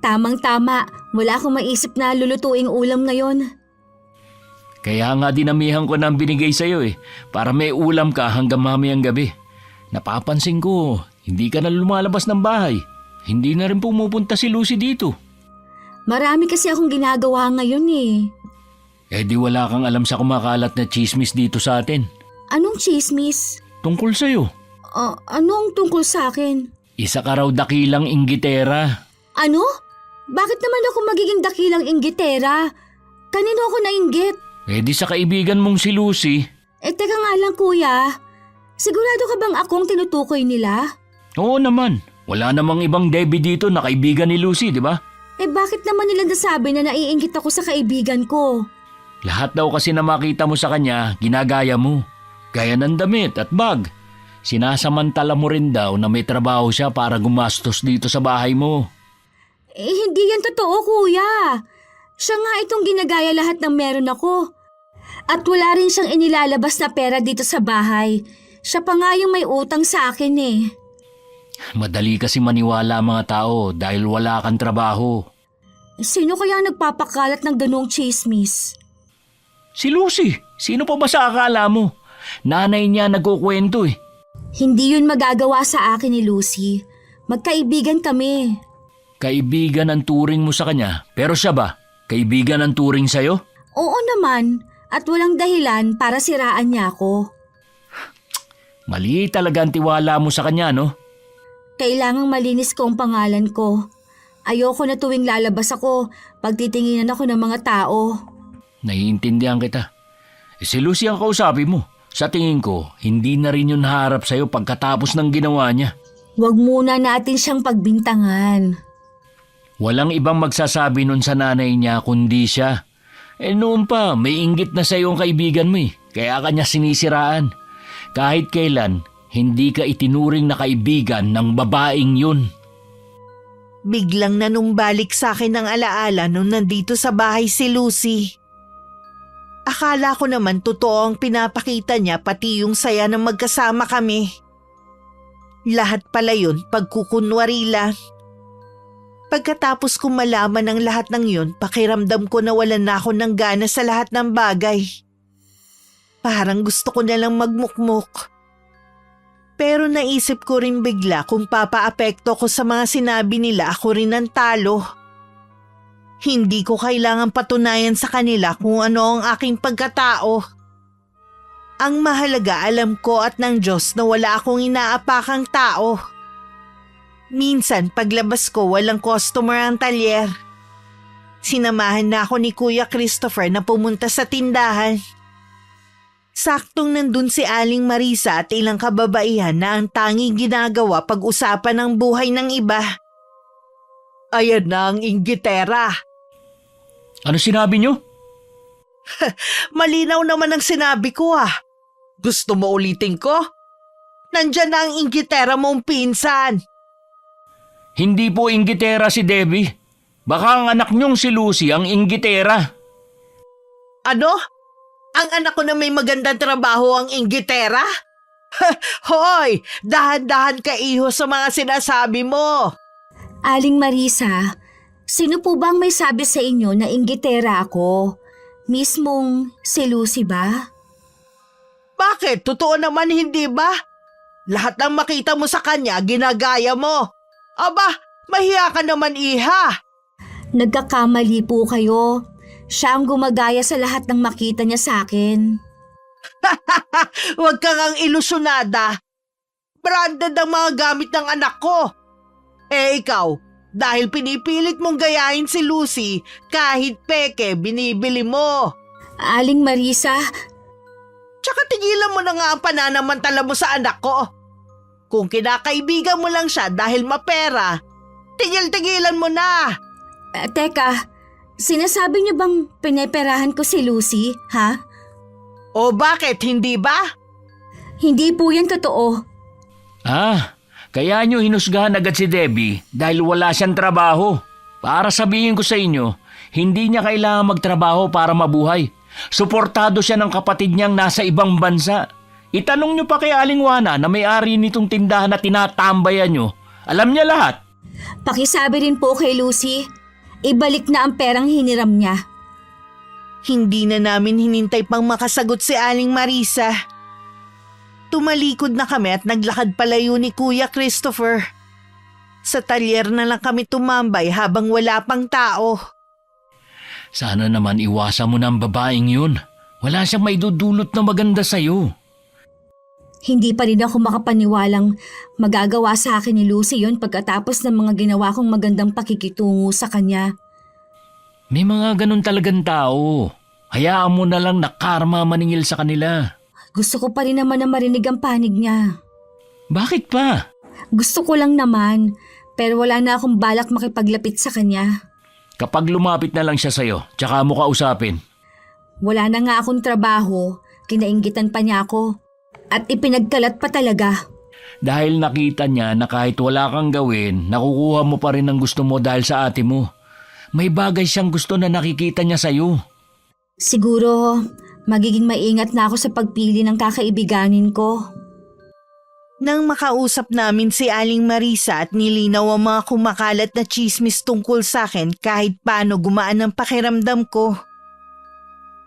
Tamang-tama, wala akong maisip na lulutuing ulam ngayon. Kaya nga dinamihan ko ng binigay sa'yo para may ulam ka hanggang mamayang gabi. Napapansin ko, hindi ka na lumalabas ng bahay. Hindi na rin pumupunta si Lucy dito. Marami kasi akong ginagawa ngayon Di wala kang alam sa kumakalat na chismis dito sa atin. Anong chismis? Tungkol sa'yo. Anong tungkol sa akin? Isa ka raw dakilang inggitera. Ano? Bakit naman ako magiging dakilang inggitera? Kanino ako nainggit? Di sa kaibigan mong si Lucy. Teka nga lang kuya. Sigurado ka bang akong tinutukoy nila? Oo naman. Wala namang ibang Debbie dito na kaibigan ni Lucy, di ba? Bakit naman nila nasabi na naiinggit ako sa kaibigan ko? Lahat daw kasi na makita mo sa kanya, ginagaya mo. Gaya ng damit at bag. Sinasamantala mo rin daw na may trabaho siya para gumastos dito sa bahay mo. Hindi yan totoo kuya. Siya nga itong ginagaya lahat ng meron ako. At wala rin siyang inilalabas na pera dito sa bahay. Siya pa nga yung may utang sa akin eh. Madali kasi maniwala ang mga tao dahil wala kang trabaho. Sino kaya nagpapakalat ng ganong chismis? Si Lucy, sino pa ba sa akala mo? Nanay niya nagkukwento eh. Hindi yun magagawa sa akin ni Lucy. Magkaibigan kami. Kaibigan ang turing mo sa kanya, pero siya ba? Kaibigan ang turing sa'yo? Oo naman, at walang dahilan para siraan niya ako. Mali talaga ang tiwala mo sa kanya, no? Kailangang malinis ko ang pangalan ko. Ayoko na tuwing lalabas ako, pagtitinginan ako ng mga tao. Naiintindihan kita. Si Lucy ang kausapin mo. Sa tingin ko, hindi na rin yun harap sa'yo pagkatapos ng ginawa niya. Huwag muna natin siyang pagbintangan. Walang ibang magsasabi nun sa nanay niya kundi siya. Noon pa, may inggit na sa'yo ang kaibigan mo eh. Kaya kanya sinisiraan. Kahit kailan, hindi ka itinuring na kaibigan ng babaeng yun. Biglang nanumbalik sa akin ang alaala nung nandito sa bahay si Lucy. Akala ko naman totoo ang pinapakita niya pati yung saya na magkasama kami. Lahat pala yun pagkukunwari lang. Pagkatapos kong malaman ang lahat ng yun, pakiramdam ko na wala na ako ng gana sa lahat ng bagay. Parang gusto ko na lang magmukmuk. Pero naisip ko rin bigla kung papaapekto ko sa mga sinabi nila ako rin ang talo. Hindi ko kailangan patunayan sa kanila kung ano ang aking pagkatao. Ang mahalaga alam ko at ng Diyos na wala akong inaapakang tao. Minsan paglabas ko walang customer ang talyer. Sinamahan na ako ni Kuya Christopher na pumunta sa tindahan. Saktong nandun si Aling Marisa at ilang kababaihan na ang tanging ginagawa pag-usapan ng buhay ng iba. Ayan na ang inggitera. Ano sinabi niyo? Malinaw naman ang sinabi ko ah. Gusto mo ulitin ko? Nandyan na ang inggitera mong pinsan. Hindi po inggitera si Debbie. Baka ang anak niyong si Lucy ang inggitera. Ano? Ang anak ko na may magandang trabaho ang inggitera? Hoy, dahan-dahan ka iho sa mga sinasabi mo. Aling Marisa, sino po bang may sabi sa inyo na inggitera ako? Mismong si Lucy ba? Bakit? Totoo naman hindi ba? Lahat ng makita mo sa kanya, ginagaya mo. Aba, mahiya ka naman iha. Nagkakamali po kayo. Siya ang gumagaya sa lahat ng makita niya sa akin. Huwag kang ang ilusyonada. Branded ang mga gamit ng anak ko. Ikaw, dahil pinipilit mong gayahin si Lucy, kahit peke, binibili mo. Aling Marisa, Tsaka tigilan mo na nga ang pananamantala mo sa anak ko. Kung kinakaibigan mo lang siya dahil mapera, tigil-tigilan mo na. teka, sinasabi niyo bang pineperahan ko si Lucy, ha? O bakit, hindi ba? Hindi po yan totoo. Kaya niyo hinusgahan agad si Debbie dahil wala siyang trabaho. Para sabihin ko sa inyo, hindi niya kailangan magtrabaho para mabuhay. Suportado siya ng kapatid niyang nasa ibang bansa. Itanong niyo pa kay Aling Juana na may-ari nitong tindahan na tinatambayan niyo. Alam niya lahat. Pakisabi rin po kay Lucy, ibalik na ang perang hiniram niya. Hindi na namin hinintay pang makasagot si Aling Marisa. Tumalikod na kami at naglakad palayo ni Kuya Christopher. Sa talyer na lang kami tumambay habang wala pang tao. Sana naman iwasan mo na ang babaeng yun. Wala siyang maidudulot na maganda sa'yo. Hindi pa rin ako makapaniwalang magagawa sa akin ni Lucy yon pagkatapos ng mga ginawa kong magandang pakikitungo sa kanya. May mga ganun talagang tao. Hayaan mo na lang na karma maningil sa kanila. Gusto ko pa rin naman na marinig ang panig niya. Bakit pa? Gusto ko lang naman, pero wala na akong balak makipaglapit sa kanya. Kapag lumapit na lang siya sa'yo, tsaka mo kausapin. Wala na nga akong trabaho, kinainggitan pa niya ako. At ipinagkalat pa talaga. Dahil nakita niya na kahit wala kang gawin, nakukuha mo pa rin ang gusto mo dahil sa ate mo. May bagay siyang gusto na nakikita niya sa'yo. Siguro, Magiging maingat na ako sa pagpili ng kakaibiganin ko. Nang makausap namin si Aling Marisa at nilinaw ang mga kumakalat na chismis tungkol sa akin kahit paano gumaan ang pakiramdam ko.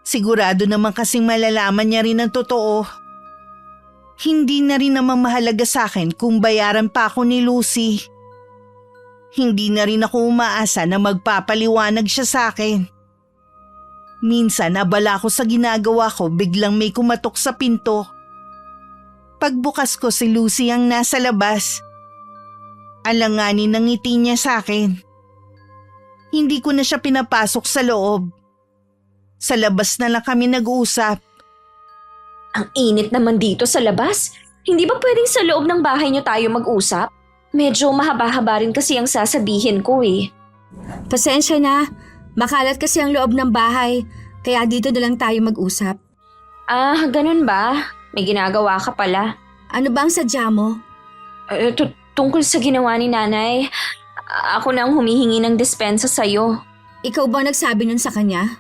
Sigurado naman kasing malalaman niya rin ang totoo. Hindi na rin naman mahalaga sa akin kung bayaran pa ako ni Lucy. Hindi na rin ako umaasa na magpapaliwanag siya sa akin. Minsan abala ko sa ginagawa ko, biglang may kumatok sa pinto. Pagbukas ko si Lucy ang nasa labas. Alanganin ang ngiti niya sa akin. Hindi ko na siya pinapasok sa loob. Sa labas na lang kami nag-uusap. Ang init naman dito sa labas. Hindi ba pwedeng sa loob ng bahay niyo tayo mag-usap? Medyo mahaba-haba rin kasi ang sasabihin ko eh. Pasensya na, makalat kasi ang loob ng bahay, kaya dito na lang tayo mag-usap. Ah, ganun ba? May ginagawa ka pala. Ano ba ang sadya mo? Tungkol sa ginawa ni nanay, ako na ang humihingi ng dispensa sa'yo. Ikaw ba nagsabi nun sa kanya?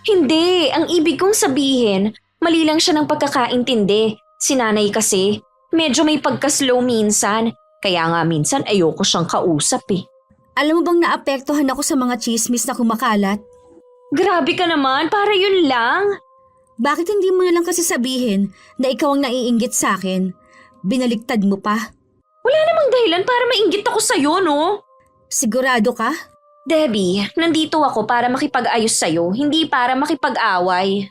Hindi, ang ibig kong sabihin, mali lang siya ng pagkakaintindi. Si nanay kasi, medyo may pagka-slow minsan. Kaya nga minsan ayoko siyang kausap eh. Alam mo bang naapektuhan ako sa mga chismis na kumakalat? Grabe ka naman, para yun lang. Bakit hindi mo na lang kasi sabihin na ikaw ang naiinggit sa akin? Binaliktad mo pa. Wala namang dahilan para mainggit ako sa'yo, no? Sigurado ka? Debbie, nandito ako para makipag-ayos sa'yo, hindi para makipag-away.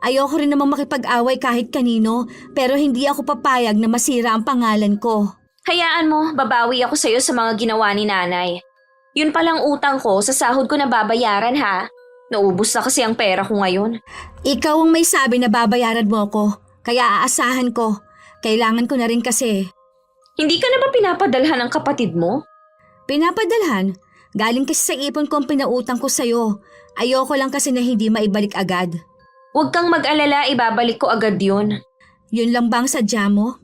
Ayoko rin namang makipag-away kahit kanino, pero hindi ako papayag na masira ang pangalan ko. Hayaan mo, babawi ako sa'yo sa mga ginawa ni nanay. Yun palang utang ko sa sahod ko na babayaran ha. Naubos na kasi ang pera ko ngayon. Ikaw ang may sabi na babayaran mo ako, kaya aasahan ko. Kailangan ko na rin kasi. Hindi ka na ba pinapadalhan ng kapatid mo? Pinapadalhan? Galing kasi sa ipon ko ang pinautang ko sa'yo. Ayoko lang kasi na hindi maibalik agad. Huwag kang mag-alala, ibabalik ko agad yun. Yun lang ba ang sadya mo?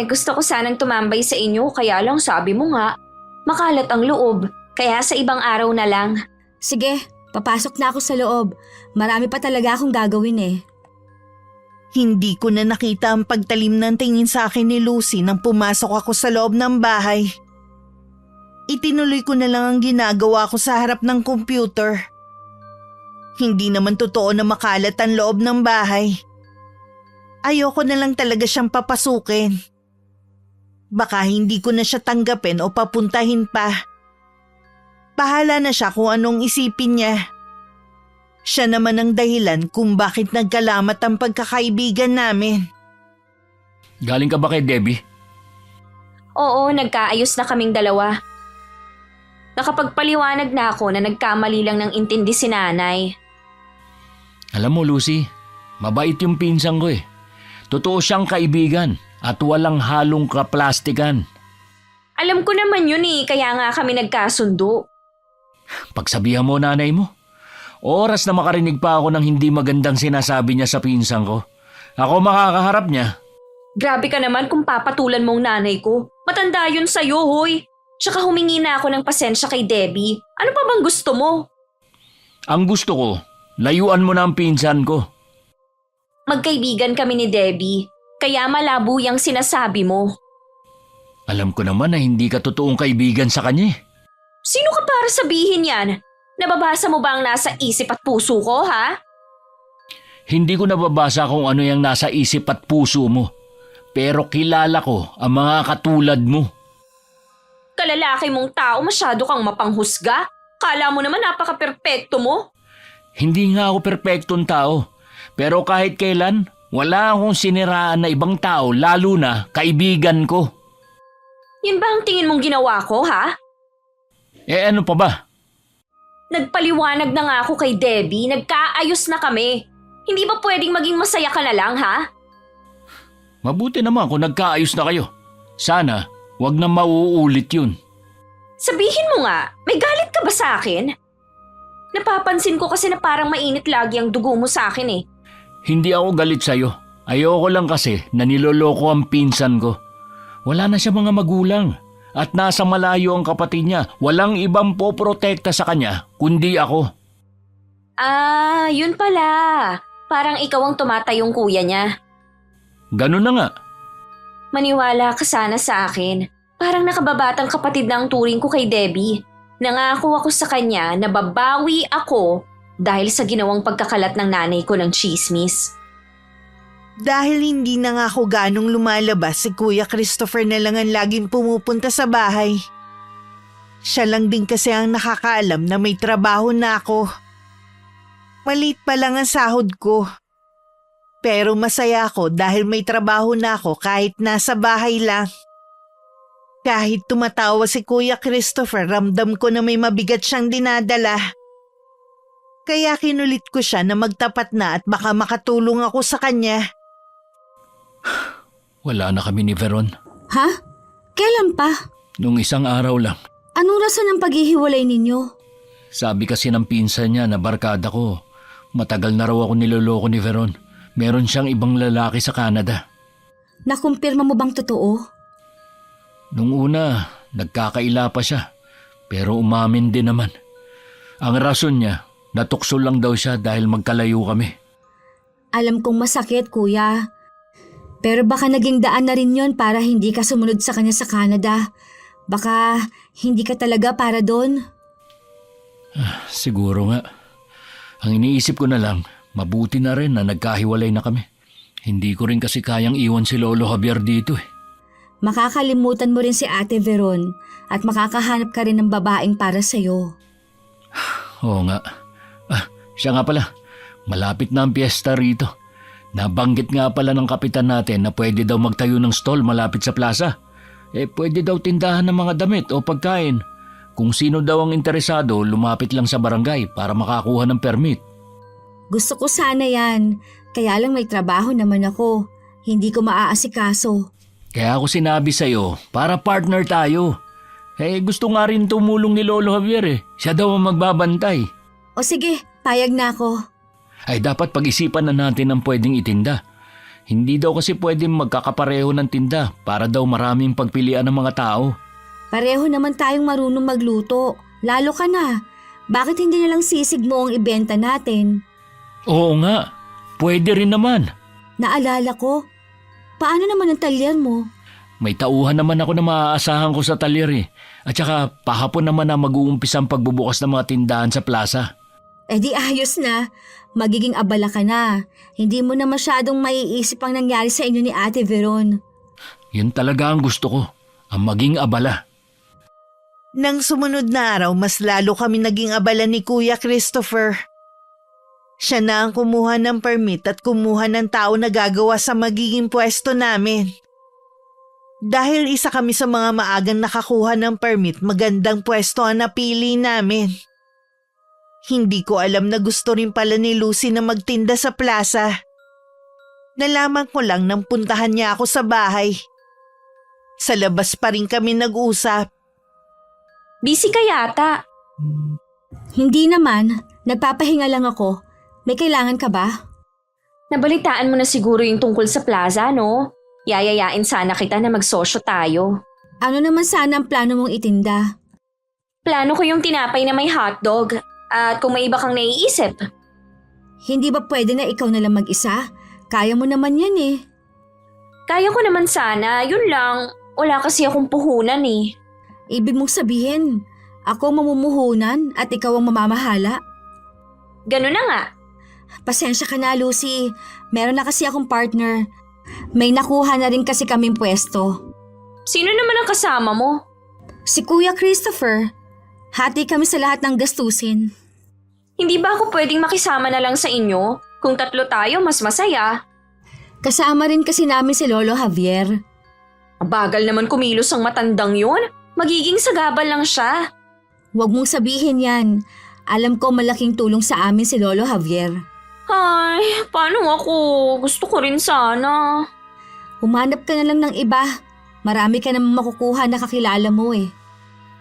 Gusto ko sanang tumambay sa inyo, kaya lang sabi mo nga, makalat ang loob, kaya sa ibang araw na lang. Sige, papasok na ako sa loob. Marami pa talaga akong gagawin eh. Hindi ko na nakita ang pagtalim ng tingin sa akin ni Lucy nang pumasok ako sa loob ng bahay. Itinuloy ko na lang ang ginagawa ko sa harap ng computer. Hindi naman totoo na makalat ang loob ng bahay. Ayoko na lang talaga siyang papasukin. Baka hindi ko na siya tanggapin o papuntahin pa. Bahala na siya kung anong isipin niya. Siya naman ang dahilan kung bakit nagkalamat ang pagkakaibigan namin. Galing ka ba kay Debbie? Oo, nagkaayos na kaming dalawa. Nakapagpaliwanag na ako na nagkamali lang ng intindi si nanay. Alam mo Lucy, mabait yung pinsan ko eh. Totoo siyang kaibigan at walang halong kaplastikan. Alam ko naman yun eh, kaya nga kami nagkasundo. Pagsabihan mo nanay mo. Oras na makarinig pa ako ng hindi magandang sinasabi niya sa pinsan ko. Ako makakaharap niya. Grabe ka naman kung papatulan mong nanay ko. Matanda yun sa'yo, hoy. Tsaka humingi na ako ng pasensya kay Debbie. Ano pa bang gusto mo? Ang gusto ko, layuan mo na ang pinsan ko. Magkaibigan kami ni Debbie, kaya malabo yung sinasabi mo. Alam ko naman na hindi ka totoong kaibigan sa kanya eh. Sino ka para sabihin yan? Nababasa mo ba ang nasa isip at puso ko, ha? Hindi ko nababasa kung ano yung nasa isip at puso mo. Pero kilala ko ang mga katulad mo. Kalalaki mong tao, masyado kang mapanghusga. Kala mo naman napaka-perpekto mo. Hindi nga ako perpektong tao. Pero kahit kailan, wala akong siniraan na ibang tao, lalo na kaibigan ko. Yun ba ang tingin mong ginawa ko, ha? Ano pa ba? Nagpaliwanag na nga ako kay Debbie, nagkaayos na kami. Hindi ba pwedeng maging masaya ka na lang, ha? Mabuti naman kung nagkaayos na kayo. Sana, wag na mauulit yun. Sabihin mo nga, may galit ka ba sa akin? Napapansin ko kasi na parang mainit lagi ang dugo mo sa akin eh. Hindi ako galit sa'yo. Ayoko lang kasi na niloloko ang pinsan ko. Wala na siya mga magulang. At nasa malayo ang kapatid niya. Walang ibang poprotekta sa kanya, kundi ako. Yun pala. Parang ikaw ang tumatayong kuya niya. Ganun na nga. Maniwala ka sana sa akin. Parang nakababatang kapatid na ang turing ko kay Debbie. Nangako ako sa kanya na babawi ako dahil sa ginawang pagkakalat ng nanay ko ng tsismis. Dahil hindi na nga ako ganong lumalabas, si Kuya Christopher na lang ang laging pumupunta sa bahay. Siya lang din kasi ang nakakaalam na may trabaho na ako. Maliit pa lang ang sahod ko. Pero masaya ako dahil may trabaho na ako kahit nasa bahay lang. Kahit tumatawa si Kuya Christopher, ramdam ko na may mabigat siyang dinadala. Kaya kinulit ko siya na magtapat na at baka makatulong ako sa kanya. Wala na kami ni Veron. Ha? Kailan pa? Nung isang araw lang. Anong rason ng paghihiwalay ninyo? Sabi kasi ng pinsan niya na barkada ko. Matagal na raw ako niloloko ni Veron. Meron siyang ibang lalaki sa Canada. Nakumpirma mo bang totoo? Nung una, nagkakaila pa siya. Pero umamin din naman. Ang rason niya, natukso lang daw siya dahil magkalayo kami. Alam kong masakit, kuya. Pero baka naging daan na rin yon para hindi ka sumunod sa kanya sa Canada. Baka hindi ka talaga para doon. Siguro nga. Ang iniisip ko na lang, mabuti na rin na nagkahiwalay na kami. Hindi ko rin kasi kayang iwan si Lolo Javier dito eh. Makakalimutan mo rin si Ate Veron at makakahanap ka rin ng babaeng para sa'yo. Oo nga. Siya nga pala. Malapit na ang piyesta rito. Nabanggit nga pala ng kapitan natin na pwede daw magtayo ng stall malapit sa plaza. Pwede daw tindahan ng mga damit o pagkain. Kung sino daw ang interesado, lumapit lang sa barangay para makakuha ng permit. Gusto ko sana yan. Kaya lang may trabaho naman ako. Hindi ko maaasikaso. Kaya ako sinabi sa'yo, para partner tayo. Gusto nga rin tumulong ni Lolo Javier eh. Siya daw ang magbabantay. O sige, payag na ako. Dapat pag-isipan na natin ang pwedeng itinda. Hindi daw kasi pwedeng magkakapareho ng tinda para daw maraming pagpilian ng mga tao. Pareho naman tayong marunong magluto. Lalo ka na. Bakit hindi na lang sisig mo ang ibenta natin? Oo nga, pwede rin naman. Naalala ko. Paano naman ang talyer mo? May tauhan naman ako na maaasahan ko sa talyer eh. At saka pahapon naman na mag-uumpisa ang pagbubukas ng mga tindahan sa plaza. Di ayos na. Magiging abala ka na. Hindi mo na masyadong maiisip ang nangyari sa inyo ni Ate Veron. Yun talaga ang gusto ko, ang maging abala. Nang sumunod na araw, mas lalo kami naging abala ni Kuya Christopher. Siya na ang kumuha ng permit at kumuha ng tao na gagawa sa magiging pwesto namin. Dahil isa kami sa mga maagang nakakuha ng permit, magandang pwesto ang napili namin. Hindi ko alam na gusto rin pala ni Lucy na magtinda sa plaza. Nalaman ko lang nang puntahan niya ako sa bahay. Sa labas pa rin kami nag-usap. Busy ka yata. Hindi naman. Nagpapahinga lang ako. May kailangan ka ba? Nabalitaan mo na siguro yung tungkol sa plaza, no? Yayayain sana kita na magsosyo tayo. Ano naman sana ang plano mong itinda? Plano ko yung tinapay na may hotdog. At kung may iba kang naiisip. Hindi ba pwede na ikaw na lang mag-isa? Kaya mo naman yan eh. Kaya ko naman sana, yun lang. Wala kasi akong puhunan eh. Ibig mong sabihin, ako ang mamumuhunan at ikaw ang mamamahala? Ganun na nga. Pasensya ka na, Lucy. Meron na kasi akong partner. May nakuha na rin kasi kaming pwesto. Sino naman ang kasama mo? Si Kuya Christopher. Hati kami sa lahat ng gastusin. Hindi ba ako pwedeng makisama na lang sa inyo? Kung tatlo tayo, mas masaya. Kasama rin kasi namin si Lolo Javier. Ang bagal naman kumilos ang matandang yun. Magiging sagabal lang siya. Huwag mong sabihin yan. Alam ko malaking tulong sa amin si Lolo Javier. Ay, paano ako? Gusto ko rin sana. Humanap ka na lang ng iba. Marami ka namang makukuha na kakilala mo eh.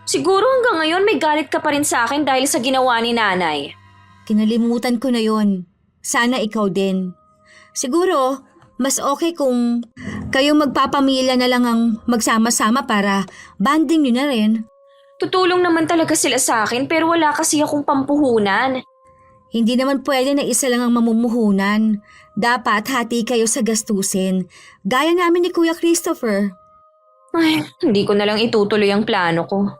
Siguro hanggang ngayon may galit ka pa rin sa akin dahil sa ginawa ni nanay. Kinalimutan ko na yon. Sana ikaw din. Siguro, mas okay kung kayong magpapamilya na lang ang magsama-sama para banding nyo na rin. Tutulong naman talaga sila sa akin pero wala kasi akong pampuhunan. Hindi naman pwede na isa lang ang mamumuhunan. Dapat hati kayo sa gastusin. Gaya namin ni Kuya Christopher. Ay, hindi ko na lang itutuloy ang plano ko.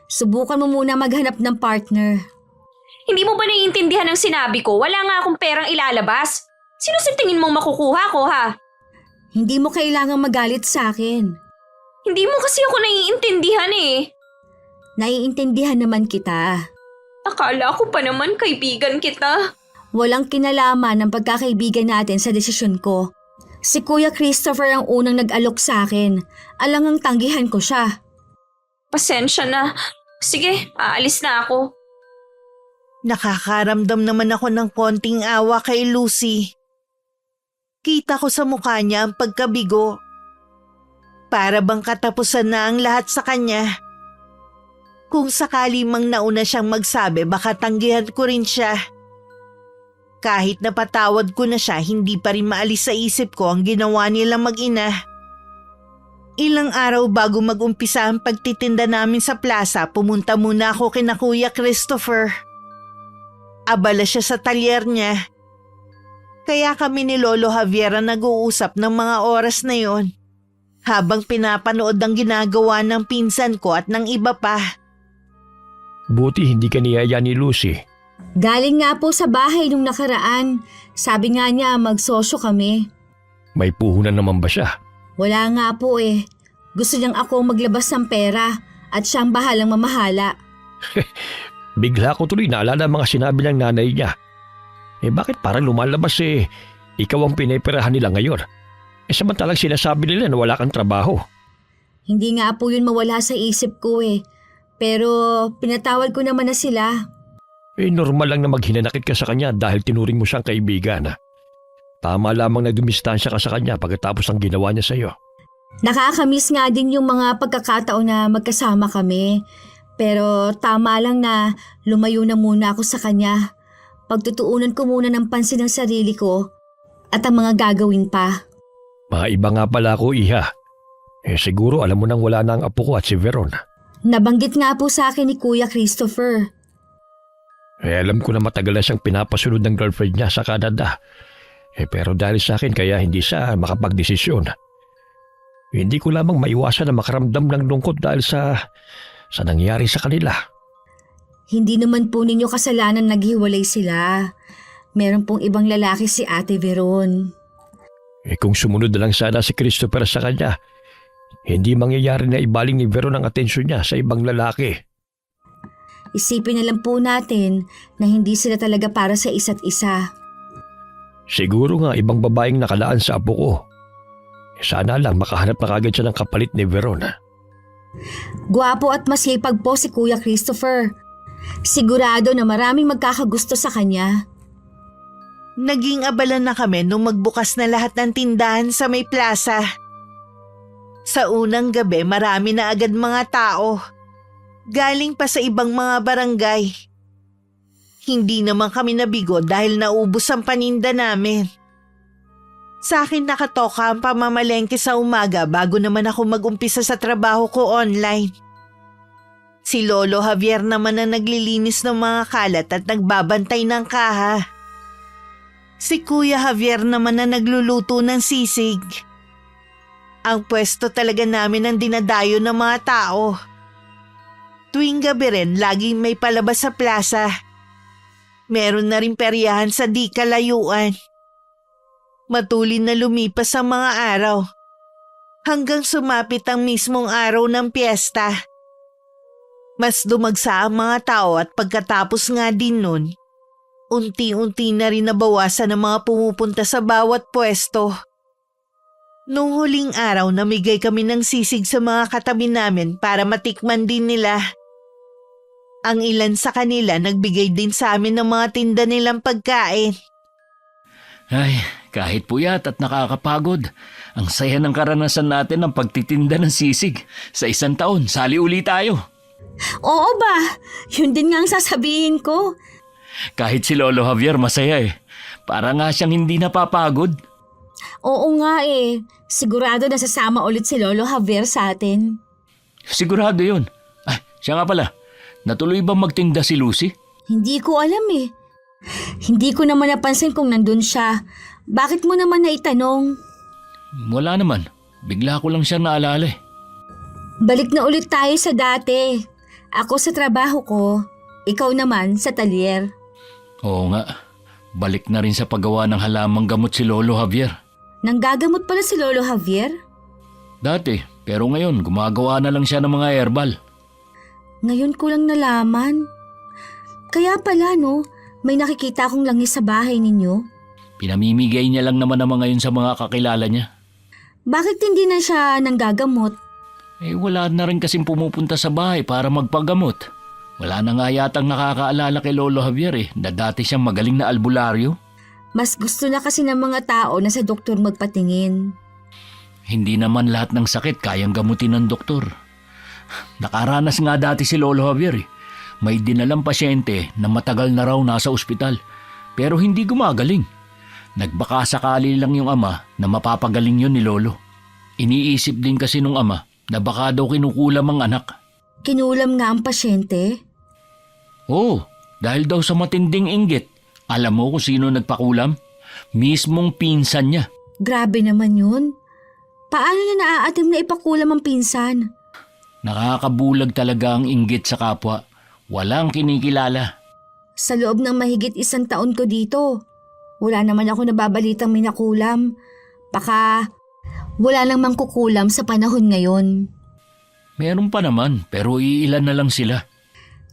Subukan mo muna maghanap ng partner. Hindi mo ba naiintindihan ang sinabi ko? Wala nga akong perang ilalabas. Sino sa tingin mong makukuha ko, ha? Hindi mo kailangang magalit sa akin. Hindi mo kasi ako naiintindihan eh. Naiintindihan naman kita. Akala ko pa naman kaibigan kita. Walang kinalaman ng pagkakaibigan natin sa desisyon ko. Si Kuya Christopher ang unang nag-alok sa akin. Alangang tanggihan ko siya. Pasensya na. Sige, aalis na ako. Nakakaramdam naman ako ng konting awa kay Lucy. Kita ko sa mukha niya ang pagkabigo. Para bang katapusan na ang lahat sa kanya. Kung sakali mang nauna siyang magsabi, baka tanggihan ko rin siya. Kahit napatawad ko na siya, hindi pa rin maalis sa isip ko ang ginawa nilang mag-ina. Ilang araw bago mag-umpisa ang pagtitinda namin sa plaza, pumunta muna ako kina Kuya Christopher. Abala siya sa talyer niya. Kaya kami ni Lolo Javier ang nag-uusap ng mga oras na yon, habang pinapanood ang ginagawa ng pinsan ko at ng iba pa. Buti hindi ka niyaya ni Lucy. Galing nga po sa bahay nung nakaraan. Sabi nga niya magsosyo kami. May puhunan naman ba siya? Wala nga po eh. Gusto niyang ako maglabas ng pera at siyang bahalang mamahala. Bigla ko tuloy naalala ang mga sinabi ng nanay niya. Bakit parang lumalabas ikaw ang pineperahan nila ngayon? Samantalang sinasabi nila na wala kang trabaho. Hindi nga po yun mawala sa isip ko eh. Pero pinatawad ko naman na sila. Normal lang na maghinanakit ka sa kanya dahil tinuring mo siyang kaibigan. Tama lamang na dumistansya ka sa kanya pagkatapos ng ginawa niya sa iyo. Nakakamiss nga din yung mga pagkakataon na magkasama kami. Pero tama lang na lumayo na muna ako sa kanya. Pagtutuunan ko muna ng pansin ang sarili ko at ang mga gagawin pa. Iba nga pala ako, Iha. Siguro alam mo nang wala na ang apo ko at si Veron. Nabanggit nga po sa akin ni Kuya Christopher. Alam ko na matagal na siyang pinapasunod ng girlfriend niya sa Canada. Pero dahil sa akin kaya hindi siya makapagdesisyon. Hindi ko lamang maiwasan na makaramdam ng lungkot dahil sa nangyari sa kanila. Hindi naman po ninyo kasalanan naghiwalay sila. Meron pong ibang lalaki si Ate Veron. Kung sumunod na lang sana si Christopher sa kanya, hindi mangyayari na ibaling ni Veron ang atensyon niya sa ibang lalaki. Isipin na lang po natin na hindi sila talaga para sa isa't isa. Siguro nga ibang babaeng nakalaan sa apo ko. Sana lang makahanap na kagad siya ng kapalit ni Veron. Gwapo at masipag po si Kuya Christopher. Sigurado na maraming magkakagusto sa kanya. Naging abala na kami nung magbukas na lahat ng tindahan sa may plaza. Sa unang gabi marami na agad mga tao. Galing pa sa ibang mga barangay. Hindi naman kami nabigo dahil naubos ang paninda namin. Sa akin nakatoka ang pamamalengke sa umaga bago naman ako mag-umpisa sa trabaho ko online. Si Lolo Javier naman na naglilinis ng mga kalat at nagbabantay ng kaha. Si Kuya Javier naman na nagluluto ng sisig. Ang pwesto talaga namin ang dinadayo ng mga tao. Tuwing gabi rin, laging may palabas sa plaza. Meron na rin peryahan sa di kalayuan. Matulin na lumipas ang mga araw. Hanggang sumapit ang mismong araw ng piyesta. Mas dumagsa ang mga tao at pagkatapos nga din nun, unti-unti na rin nabawasan ang mga pumupunta sa bawat pwesto. Nung huling araw, namigay kami ng sisig sa mga katabi namin para matikman din nila. Ang ilan sa kanila nagbigay din sa amin ng mga tinda nilang pagkain. Ay, kahit puyat at nakakapagod, ang saya ng karanasan natin ng pagtitinda ng sisig. Sa isang taon, sali uli tayo. Oo ba? Yun din nga ang sasabihin ko. Kahit si Lolo Javier masaya Para nga siyang hindi napapagod. Oo nga eh. Sigurado na sasama ulit si Lolo Javier sa atin. Sigurado yun. Ay, siya nga pala. Natuloy ba magtinda si Lucy? Hindi ko alam eh. Hindi ko naman napansin kung nandun siya. Bakit mo naman naitanong? Wala naman. Bigla ko lang siya naalala eh. Balik na ulit tayo sa dati. Ako sa trabaho ko, ikaw naman sa talyer. Oo nga. Balik na rin sa paggawa ng halamang gamot si Lolo Javier. Nanggagamot pala si Lolo Javier? Dati, pero ngayon gumagawa na lang siya ng mga herbal. Ngayon ko lang nalaman. Kaya pala no, may nakikita akong langis sa bahay ninyo. Pinamimigay niya lang naman naman ngayon sa mga kakilala niya. Bakit hindi na siya nanggagamot? Wala na rin kasing pumupunta sa bahay para magpagamot. Wala na nga yatang nakakaalala kay Lolo Javier na dati siyang magaling na albularyo. Mas gusto na kasi ng mga tao na sa doktor magpatingin. Hindi naman lahat ng sakit kayang gamutin ng doktor. Nakaranas nga dati si Lolo Javier. May dinalang pasyente na matagal na raw nasa ospital pero hindi gumagaling. Nagbaka sakali lang yung ama na mapapagaling yun ni Lolo. Iniisip din kasi nung ama na baka daw kinukulam ang anak. Kinulam nga ang pasyente? Oo, dahil daw sa matinding inggit. Alam mo kung sino nagpakulam? Mismong pinsan niya. Grabe naman yun. Paano niya naaatim na ipakulam ang pinsan? Nakakabulag talaga ang inggit sa kapwa. Walang kinikilala. Sa loob ng mahigit 1 taon ko dito, wala naman ako nababalitang may nakulam. Baka wala lang mang kukulam sa panahon ngayon. Meron pa naman pero iilan na lang sila.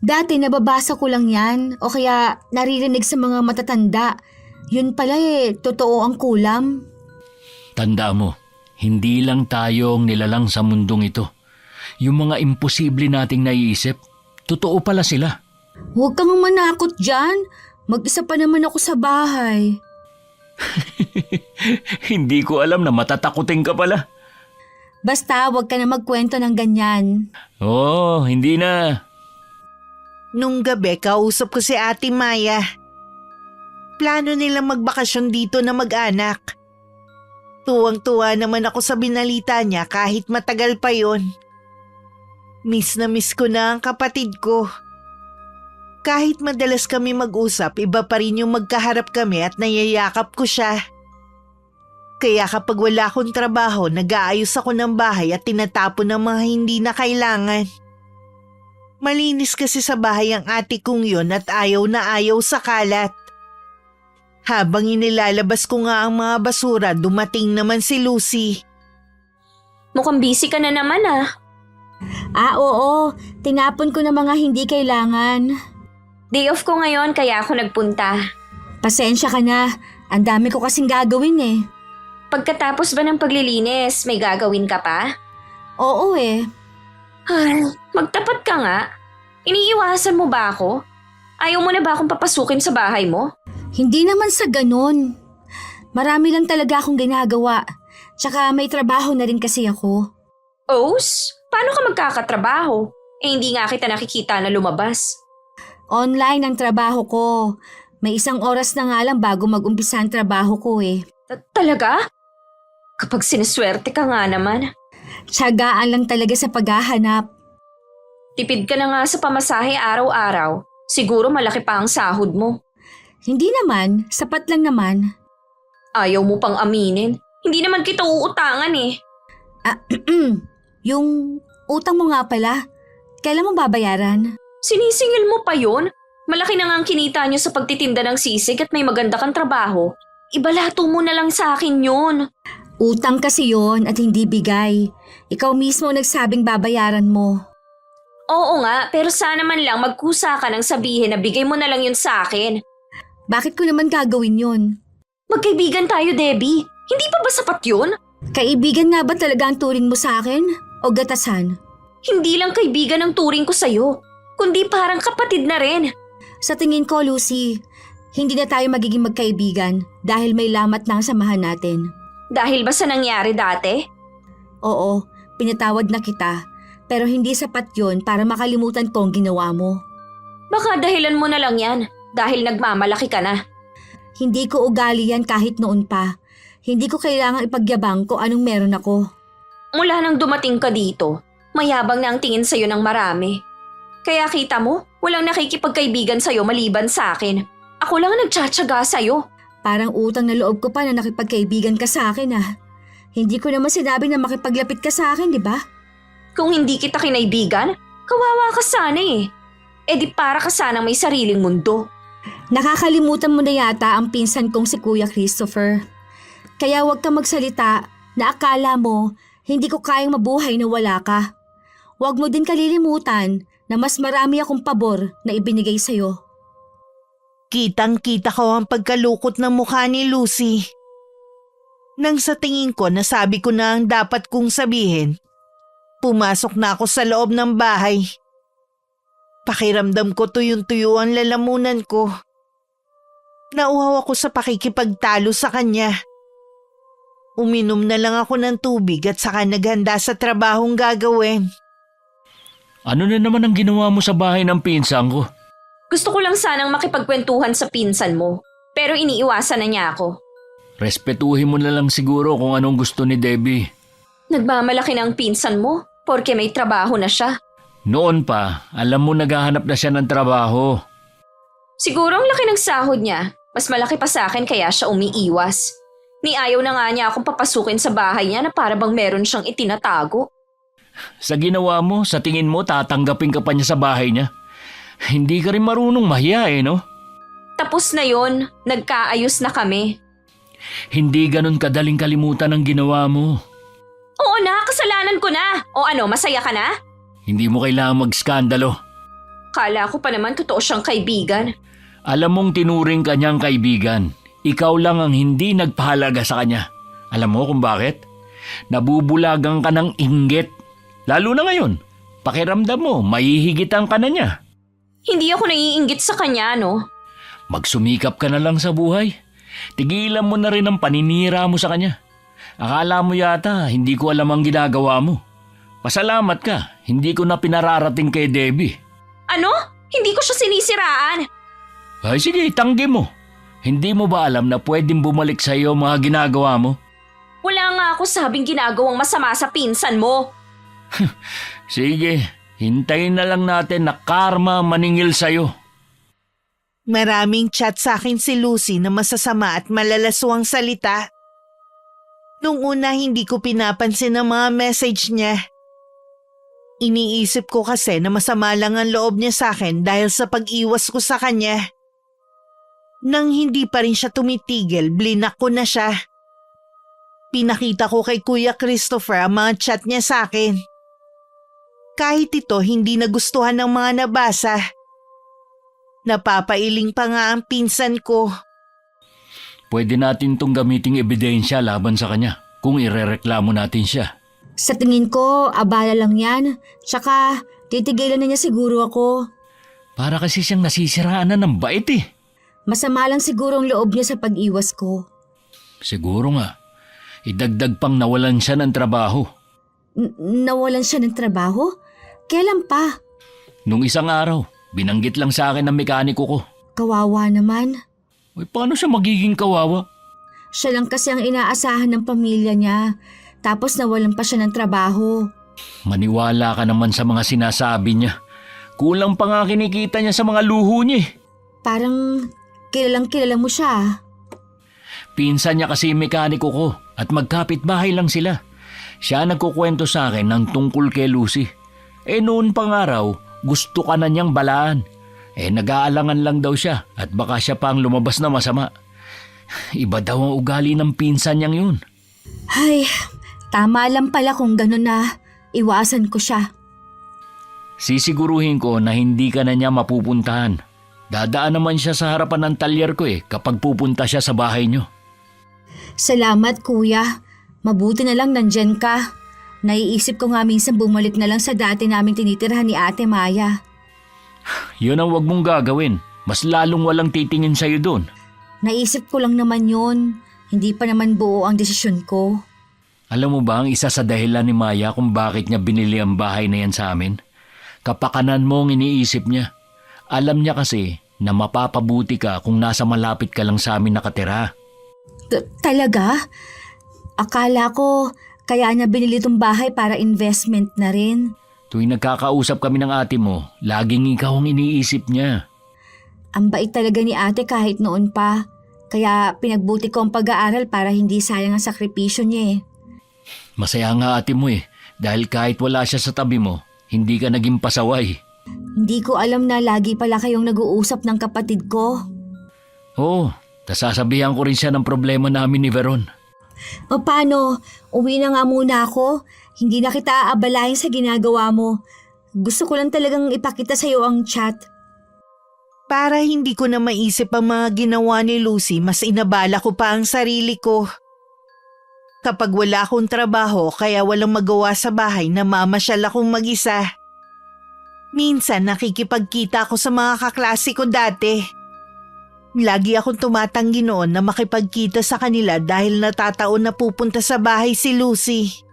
Dati nababasa ko lang yan o kaya naririnig sa mga matatanda. Yun pala totoo ang kulam. Tanda mo, hindi lang tayo ang nilalang sa mundong ito. Yung mga imposible nating naiisip, totoo pala sila. Huwag kang manakot dyan. Mag-isa pa naman ako sa bahay. Hindi ko alam na matatakutin ka pala. Basta huwag ka na magkwento ng ganyan. Oo, hindi na. Nung gabi, kausap ko si Ate Maya. Plano nilang magbakasyon dito na mag-anak. Tuwang-tuwa naman ako sa binalita niya kahit matagal pa yon. Miss na miss ko na ang kapatid ko. Kahit madalas kami mag-usap, iba pa rin yung magkaharap kami at nayayakap ko siya. Kaya kapag wala akong trabaho, nag-aayos ako ng bahay at tinatapon ng mga hindi na kailangan. Malinis kasi sa bahay ang ate kong yon at ayaw na ayaw sa kalat. Habang inilalabas ko nga ang mga basura, dumating naman si Lucy. Mukhang busy ka na naman ah. Oo. Tinapon ko na mga hindi kailangan. Day off ko ngayon kaya ako nagpunta. Pasensya ka na. Ang dami ko kasing gagawin eh. Pagkatapos ba ng paglilinis, may gagawin ka pa? Oo eh. Ay, magtapat ka nga. Iniiwasan mo ba ako? Ayaw mo na ba akong papasukin sa bahay mo? Hindi naman sa ganun. Marami lang talaga akong ginagawa. Tsaka may trabaho na rin kasi ako. Os, paano ka magkakatrabaho? Hindi nga kita nakikita na lumabas. Online ang trabaho ko. May 1 oras na nga lang bago mag-umpisa ang trabaho ko eh. Talaga? Kapag siniswerte ka nga naman. Tiyagaan lang talaga sa paghahanap. Tipid ka na nga sa pamasahe araw-araw. Siguro malaki pa ang sahod mo. Hindi naman, sapat lang naman. Ayaw mo pang aminin. Hindi naman kita uutangan eh. Yung utang mo nga pala, kailan mo babayaran? Sinisingil mo pa yun? Malaki na nga ang kinita nyo sa pagtitinda ng sisig at may maganda kang trabaho. Ibalato mo na lang sa akin yun. Utang kasi yon at hindi bigay. Ikaw mismo nagsabing babayaran mo. Oo nga, pero sana man lang magkusa ka ng sabihin na bigay mo na lang yun sa akin. Bakit ko naman gagawin yon? Magkaibigan tayo, Debbie. Hindi pa ba sapat yun? Kaibigan nga ba talaga ang turing mo sa akin? O gatasan? Hindi lang kaibigan ang turing ko sa'yo, kundi parang kapatid na rin. Sa tingin ko, Lucy, hindi na tayo magiging magkaibigan dahil may lamat na ang samahan natin. Dahil ba sa nangyari dati? Oo, pinatawad na kita. Pero hindi sapat yon para makalimutan ko ang ginawa mo. Baka dahilan mo na lang yan, dahil nagmamalaki ka na. Hindi ko ugali yan kahit noon pa. Hindi ko kailangang ipagyabang ko anong meron ako. Mula nang dumating ka dito, mayabang na ang tingin sa'yo ng marami. Kaya kita mo, walang nakikipagkaibigan sa'yo maliban sa akin. Ako lang ang nagtsatsaga sa'yo. Parang utang na loob ko pa na nakipagkaibigan ka sa akin ah. Hindi ko naman sinabi na makipaglapit ka sa akin, di ba? Kung hindi kita kinaibigan, kawawa ka sana eh. E di para ka sanang may sariling mundo. Nakakalimutan mo na yata ang pinsan kong si Kuya Christopher. Kaya huwag ka magsalita na akala mo hindi ko kayang mabuhay na wala ka. Huwag mo din kalilimutan na mas marami akong pabor na ibinigay sa'yo. Kitang-kita ko ang pagkalukot ng mukha ni Lucy. Nang sa tingin ko nasabi ko na ang dapat kong sabihin, pumasok na ako sa loob ng bahay. Pakiramdam ko tuyong-tuyo ang lalamunan ko. Nauhaw ako sa pakikipagtalo sa kanya. Uminom na lang ako ng tubig at saka naghanda sa trabahong gagawin. Ano na naman ang ginawa mo sa bahay ng pinsan ko? Gusto ko lang sanang makipagkwentuhan sa pinsan mo, pero iniiwasan na niya ako. Respetuhin mo na lang siguro kung anong gusto ni Debbie. Nagmamalaki na ang pinsan mo, porke may trabaho na siya. Noon pa, alam mo naghahanap na siya ng trabaho. Siguro ang laki ng sahod niya, mas malaki pa sa akin kaya siya umiiwas. Ayaw na nga niya akong papasukin sa bahay niya na para bang meron siyang itinatago. Sa ginawa mo, sa tingin mo tatanggapin ka pa niya sa bahay niya. Hindi ka rin marunong mahiya no? Tapos na yon, nagkaayos na kami. Hindi ganun kadaling kalimutan ang ginawa mo. Oo na, kasalanan ko na. O ano, masaya ka na? Hindi mo kailangang magskandalo. Kala ko pa naman totoo siyang kaibigan. Alam mong tinuring ka niyang kaibigan. Ikaw lang ang hindi nagpahalaga sa kanya. Alam mo kung bakit? Nabubulagang ka ng inggit. Lalo na ngayon, pakiramdam mo, mahihigitan ka na niya. Hindi ako naiinggit sa kanya, no? Magsumikap ka na lang sa buhay. Tigilan mo na rin ang paninira mo sa kanya. Akala mo yata, hindi ko alam ang ginagawa mo. Pasalamat ka, hindi ko na pinararating kay Debbie. Ano? Hindi ko siya sinisiraan. Ay sige, tanggi mo. Hindi mo ba alam na pwedeng bumalik sa iyo mga ginagawa mo? Wala nga ako sabing ginagawang masama sa pinsan mo. Sige, hintayin na lang natin na karma maningil sa iyo. Maraming chat sa akin si Lucy na masasama at malalaswang salita. Nung una hindi ko pinapansin ang mga message niya. Iniisip ko kasi na masama lang ang loob niya sa akin dahil sa pag-iwas ko sa kanya. Nang hindi pa rin siya tumitigil, blinak ko na siya. Pinakita ko kay Kuya Christopher ang mga chat niya sa akin. Kahit ito hindi nagustuhan ng mga nabasa. Napapailing pa nga ang pinsan ko. Pwede natin tong gamiting ebidensya laban sa kanya kung irereklamo natin siya. Sa tingin ko, abala lang yan. Tsaka, titigilan na niya siguro ako. Para kasi siyang nasisiraan na ng bait eh. Masama lang siguro ang loob niya sa pag-iwas ko. Siguro nga. Idagdag pang nawalan siya ng trabaho. Nawalan siya ng trabaho? Kailan pa? Nung isang araw, binanggit lang sa akin ng mekaniko ko. Kawawa naman. Uy, paano siya magiging kawawa? Siya lang kasi ang inaasahan ng pamilya niya. Tapos nawalan pa siya ng trabaho. Maniwala ka naman sa mga sinasabi niya. Kulang pa nga kinikita niya sa mga luho niya eh. Parang kilalang kilala mo siya. Pinsan niya kasi yung mekaniko ko at magkapit-bahay lang sila. Siya nagkukwento sa akin ng tungkol kay Lucy. Noon pang araw, gusto ka na niyang balaan. Nag-aalangan lang daw siya at baka siya pang lumabas na masama. Iba daw ang ugali ng pinsan niyang yun. Ay, tama lang pala kung gano'n na iwasan ko siya. Sisiguruhin ko na hindi ka na niya mapupuntahan. Dadaan naman siya sa harapan ng talyer ko kapag pupunta siya sa bahay niyo. Salamat kuya. Mabuti na lang nandyan ka. Naiisip ko nga minsan bumalik na lang sa dati naming tinitirhan ni Ate Maya. Yun ang wag mong gagawin. Mas lalong walang titingin sa'yo doon. Naisip ko lang naman yun. Hindi pa naman buo ang desisyon ko. Alam mo ba ang isa sa dahilan ni Maya kung bakit niya binili ang bahay na yan sa amin? Kapakanan mo ang iniisip niya. Alam niya kasi na mapapabuti ka kung nasa malapit ka lang sa amin nakatira. Talaga? Akala ko kaya niya binili tong bahay para investment na rin. Tuwing nagkakausap kami ng ate mo, laging ikaw ang iniisip niya. Ang bait talaga ni ate kahit noon pa. Kaya pinagbuti ko ang pag-aaral para hindi sayang ang sakripisyo niya eh. Masaya nga ate mo eh. Dahil kahit wala siya sa tabi mo, hindi ka naging pasaway. Hindi ko alam na lagi pala kayong nag-uusap ng kapatid ko. Oo, sasabihan ko rin siya ng problema namin ni Veron. O paano? Uwi na nga muna ako. Hindi na kita aabalahin sa ginagawa mo. Gusto ko lang talagang ipakita sa'yo ang chat. Para hindi ko na maisip ang mga ginawa ni Lucy, mas inabala ko pa ang sarili ko. Kapag wala akong trabaho kaya walang magawa sa bahay, namamasyal akong mag-isa. Minsan nakikipagkita ako sa mga kaklase ko dati. Lagi akong tumatanggi noon na makipagkita sa kanila dahil natataon na pupunta sa bahay si Lucy.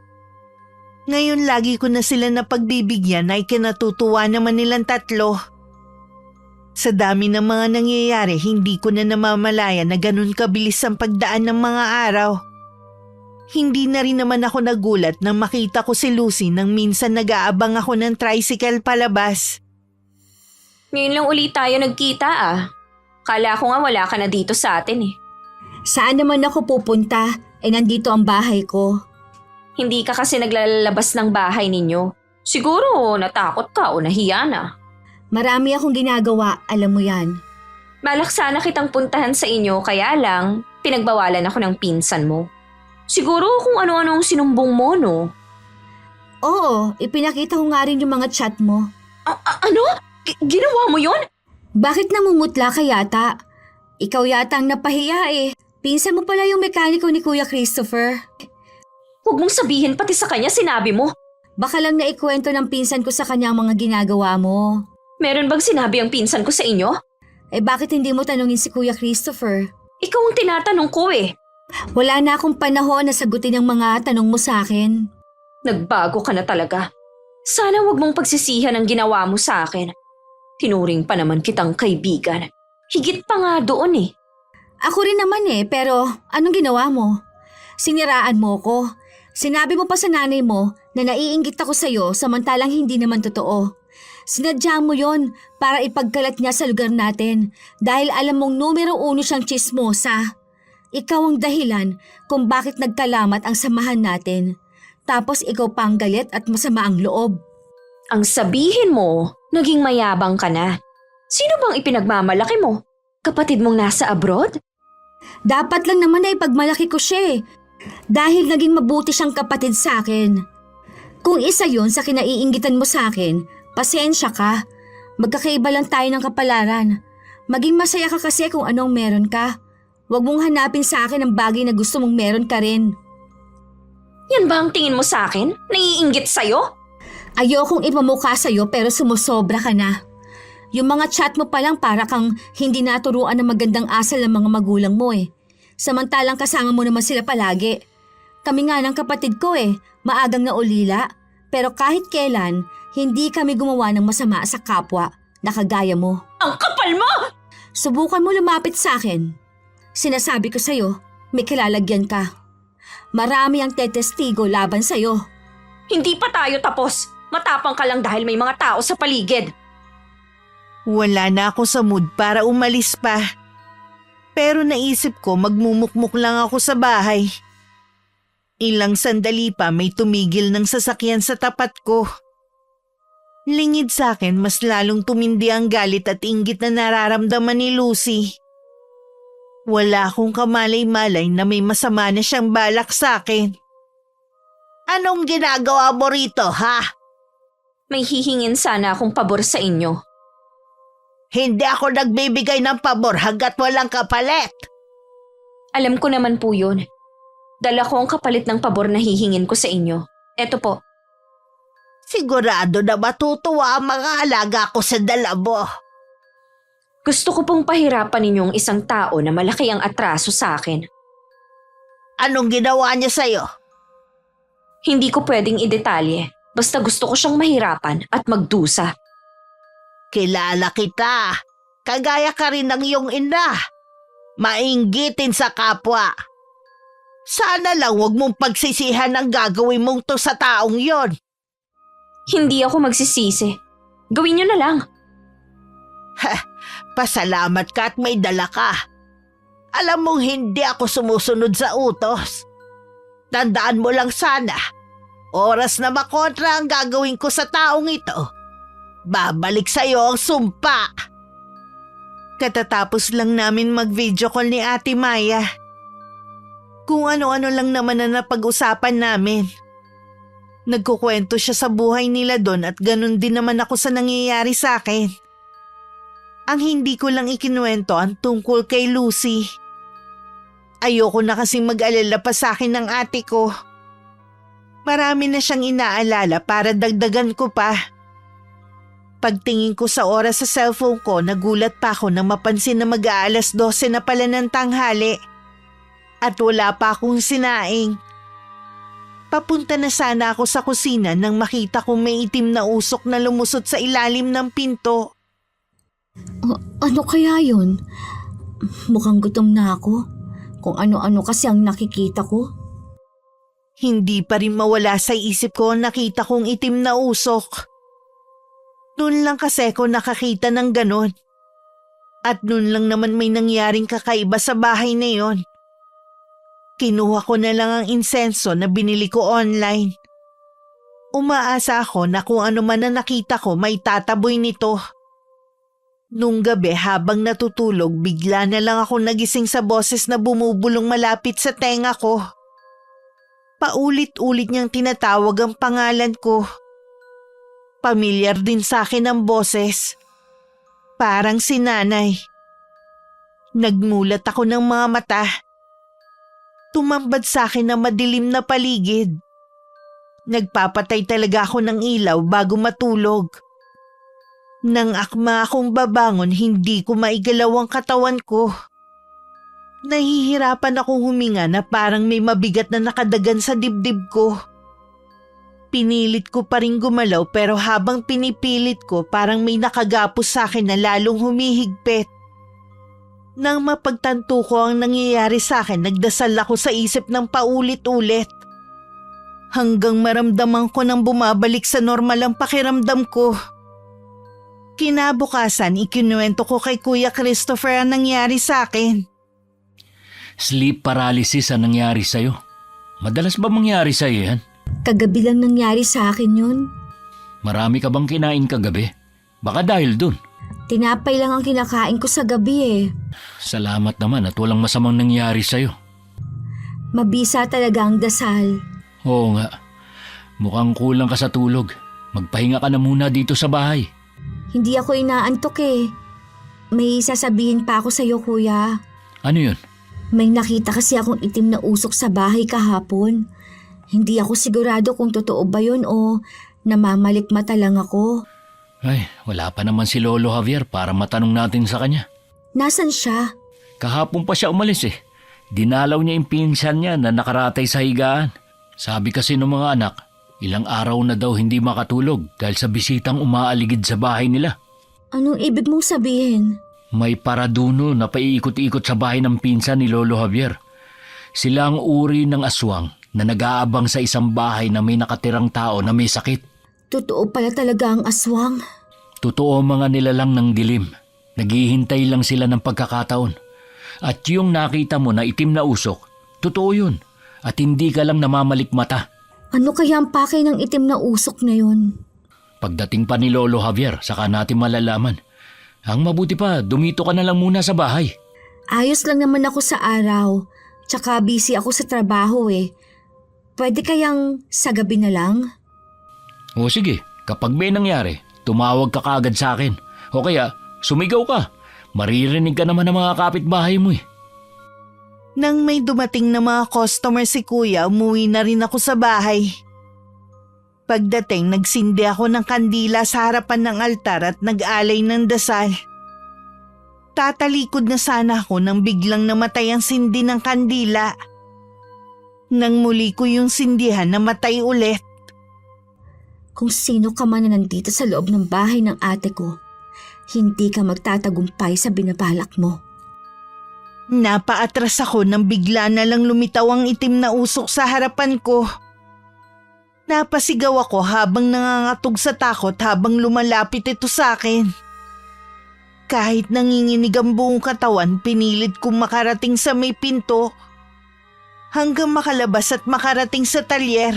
Ngayon lagi ko na sila napagbibigyan ay kinatutuwa naman nilang tatlo. Sa dami ng mga nangyayari, hindi ko na namamalaya na ganun kabilis ang pagdaan ng mga araw. Hindi na rin naman ako nagulat nang makita ko si Lucy nang minsan nag-aabang ako ng tricycle palabas. Ngayon lang ulit tayo nagkita ah. Kala ko nga wala ka na dito sa atin eh. Saan naman ako pupunta? Nandito ang bahay ko. Hindi ka kasi naglalabas ng bahay ninyo. Siguro natakot ka o nahiya na. Marami akong ginagawa, alam mo yan. Balak sana kitang puntahan sa inyo kaya lang pinagbawalan ako ng pinsan mo. Siguro kung ano-ano ang sinumbong mo no. Oo, ipinakita ko nga rin yung mga chat mo. Ano? Ginawa mo yon? Bakit namumutla ka yata? Ikaw yata ang napahiya eh. Pinsan mo pala yung mekaniko ni Kuya Christopher. Huwag mong sabihin pati sa kanya sinabi mo. Baka lang naikwento ng pinsan ko sa kanya ang mga ginagawa mo. Meron bang sinabi ang pinsan ko sa inyo? Bakit hindi mo tanungin si Kuya Christopher? Ikaw ang tinatanong ko eh. Wala na akong panahon na sagutin ang mga tanong mo sa akin. Nagbago ka na talaga. Sana wag mong pagsisihan ang ginawa mo sa akin. Tinuring pa naman kitang kaibigan. Higit pa nga doon eh. Ako rin naman pero anong ginawa mo? Siniraan mo ko. Sinabi mo pa sa nanay mo na naiinggit ako sa'yo samantalang hindi naman totoo. Sinadya mo yon para ipagkalat niya sa lugar natin dahil alam mong numero 1 siyang tsismosa. Ikaw ang dahilan kung bakit nagkalamat ang samahan natin. Tapos ikaw pa ang galit at masama ang loob. Ang sabihin mo, naging mayabang ka na. Sino bang ipinagmamalaki mo? Kapatid mong nasa abroad? Dapat lang naman na ipagmalaki ko siya dahil naging mabuti siyang kapatid sa akin. Kung isa yon sa kinaiinggitan mo sa akin, pasensya ka. Magkakaiba lang tayo ng kapalaran. Maging masaya ka kasi kung anong meron ka. Huwag mong hanapin sa akin ang bagay na gusto mong meron ka rin. Yan ba ang tingin mo sa akin? Naiinggit sa'yo? Ayokong ipamukha sa'yo pero sumusobra ka na. Yung mga chat mo palang para kang hindi naturuan ng magandang asal ng mga magulang mo Samantalang kasama mo naman sila palagi. Kami nga ng kapatid ko maagang naulila. Pero kahit kailan, hindi kami gumawa ng masama sa kapwa na kagaya mo. Ang kapal mo! Subukan mo lumapit sa akin. Sinasabi ko sa'yo, may kilalagyan ka. Marami ang tetestigo laban sa'yo. Hindi pa tayo tapos. Matapang ka lang dahil may mga tao sa paligid. Wala na ako sa mood para umalis pa. Pero naisip ko magmumukmuk lang ako sa bahay. Ilang sandali pa may tumigil ng sasakyan sa tapat ko. Lingid sa akin mas lalong tumindi ang galit at inggit na nararamdaman ni Lucy. Wala akong kamalay-malay na may masama na siyang balak sa akin. Anong ginagawa mo rito, ha? May hihingin sana akong pabor sa inyo. Hindi ako nagbibigay ng pabor hanggat walang kapalit. Alam ko naman po yun. Dala ko ang kapalit ng pabor na hihingin ko sa inyo. Eto po. Sigurado na matutuwa ang mga alaga ko sa dala mo. Gusto ko pong pahirapan ninyong isang tao na malaki ang atraso sa akin. Anong ginawa niya sa'yo? Hindi ko pwedeng idetalye. Basta gusto ko siyang mahirapan at magdusa. Kilala kita. Kagaya ka rin ng iyong ina. Mainggitin sa kapwa. Sana lang wag mong pagsisihan ang gagawin mong to sa taong yon. Hindi ako magsisisi. Gawin niyo na lang. Pasalamat ka at may dala ka. Alam mong hindi ako sumusunod sa utos. Tandaan mo lang sana, oras na makontra ang gagawin ko sa taong ito, babalik sa'yo ang sumpa. Katatapos lang namin mag-video call ni Ate Maya. Kung ano-ano lang naman na napag-usapan namin. Nagkukwento siya sa buhay nila doon at ganun din naman ako sa nangyayari sa akin. Ang hindi ko lang ikinuwento ang tungkol kay Lucy. Ayoko na kasing mag-alala pa sa akin ng ate ko. Marami na siyang inaalala para dagdagan ko pa. Pagtingin ko sa oras sa cellphone ko, nagulat pa ako nang mapansin na mag-aalas 12 na pala ng tanghali. At wala pa akong sinaing. Papunta na sana ako sa kusina nang makita kong may itim na usok na lumusot sa ilalim ng pinto. Ano kaya yun? Mukhang gutom na ako. Kung ano-ano kasi ang nakikita ko. Hindi pa rin mawala sa isip ko ang nakita kong itim na usok. Noon lang kasi ako nakakita ng ganon. At noon lang naman may nangyaring kakaiba sa bahay na yon. Kinuha ko na lang ang insenso na binili ko online. Umaasa ako na kung ano man na nakita ko may tataboy nito. Nung gabi habang natutulog, bigla na lang ako nagising sa boses na bumubulong malapit sa tenga ko. Paulit-ulit niyang tinatawag ang pangalan ko. Pamilyar din sa akin ang boses. Parang si nanay. Nagmulat ako ng mga mata. Tumambad sa akin ang madilim na paligid. Nagpapatay talaga ako ng ilaw bago matulog. Nang akma akong babangon, hindi ko maigalaw ang katawan ko. Nahihirapan akong huminga na parang may mabigat na nakadagan sa dibdib ko. Pinilit ko pa rin gumalaw pero habang pinipilit ko parang may nakagapos sa akin na lalong humihigpit. Nang mapagtanto ko ang nangyayari sa akin, nagdasal ako sa isip ng paulit-ulit. Hanggang maramdaman ko nang bumabalik sa normal ang pakiramdam ko. Kinabukasan, ikinuwento ko kay Kuya Christopher ang nangyari sa akin. Sleep paralysis ang nangyari sa'yo. Madalas ba mangyari sa'yo yan? Kagabi lang nangyari sa akin yun. Marami ka bang kinain kagabi? Baka dahil dun. Tinapay lang ang kinakain ko sa gabi eh. Salamat naman at walang masamang nangyari sa'yo. Mabisa talaga ang dasal. Oo nga. Mukhang kulang ka sa tulog. Magpahinga ka na muna dito sa bahay. Hindi ako inaantok eh. May sasabihin pa ako sa'yo, kuya. Ano yun? May nakita kasi akong itim na usok sa bahay kahapon. Hindi ako sigurado kung totoo ba yun o namamalikmata lang ako. Ay, wala pa naman si Lolo Javier para matanong natin sa kanya. Nasaan siya? Kahapon pa siya umalis eh. Dinalaw niya yung pinsan niya na nakaratay sa higaan. Sabi kasi ng mga anak, ilang araw na daw hindi makatulog dahil sa bisitang umaaligid sa bahay nila. Anong ibig mong sabihin? May paraduno na paiikot-ikot sa bahay ng pinsan ni Lolo Javier. Sila ang uri ng aswang na nag-aabang sa isang bahay na may nakatirang tao na may sakit. Totoo pala talaga ang aswang. Totoo mga nilalang ng dilim. Naghihintay lang sila ng pagkakataon. At yung nakita mo na itim na usok, totoo yun. At hindi ka lang namamalikmata. Ano kaya ang pakay ng itim na usok na yun? Pagdating pa ni Lolo Javier, saka natin malalaman. Ang mabuti pa, dumito ka na lang muna sa bahay. Ayos lang naman ako sa araw. Tsaka busy ako sa trabaho eh. Pwede kayang sa gabi na lang? O sige, kapag may nangyari, tumawag ka kaagad sa akin. O kaya, sumigaw ka. Maririnig ka naman ng mga kapitbahay mo eh. Nang may dumating na mga customer si Kuya, umuwi na rin ako sa bahay. Pagdating, nagsindi ako ng kandila sa harapan ng altar at nag-alay ng dasal. Tatalikod na sana ako nang biglang namatay ang sindi ng kandila. Nang muli ko yung sindihan, namatay ulit. Kung sino ka man na nandito sa loob ng bahay ng ate ko, hindi ka magtatagumpay sa binabalak mo. Napaatras ako nang bigla na lang lumitaw ang itim na usok sa harapan ko. Napasigaw ako habang nangangatog sa takot habang lumalapit ito sa akin. Kahit nanginginig ang buong katawan, pinilit kong makarating sa may pinto hanggang makalabas at makarating sa talyer.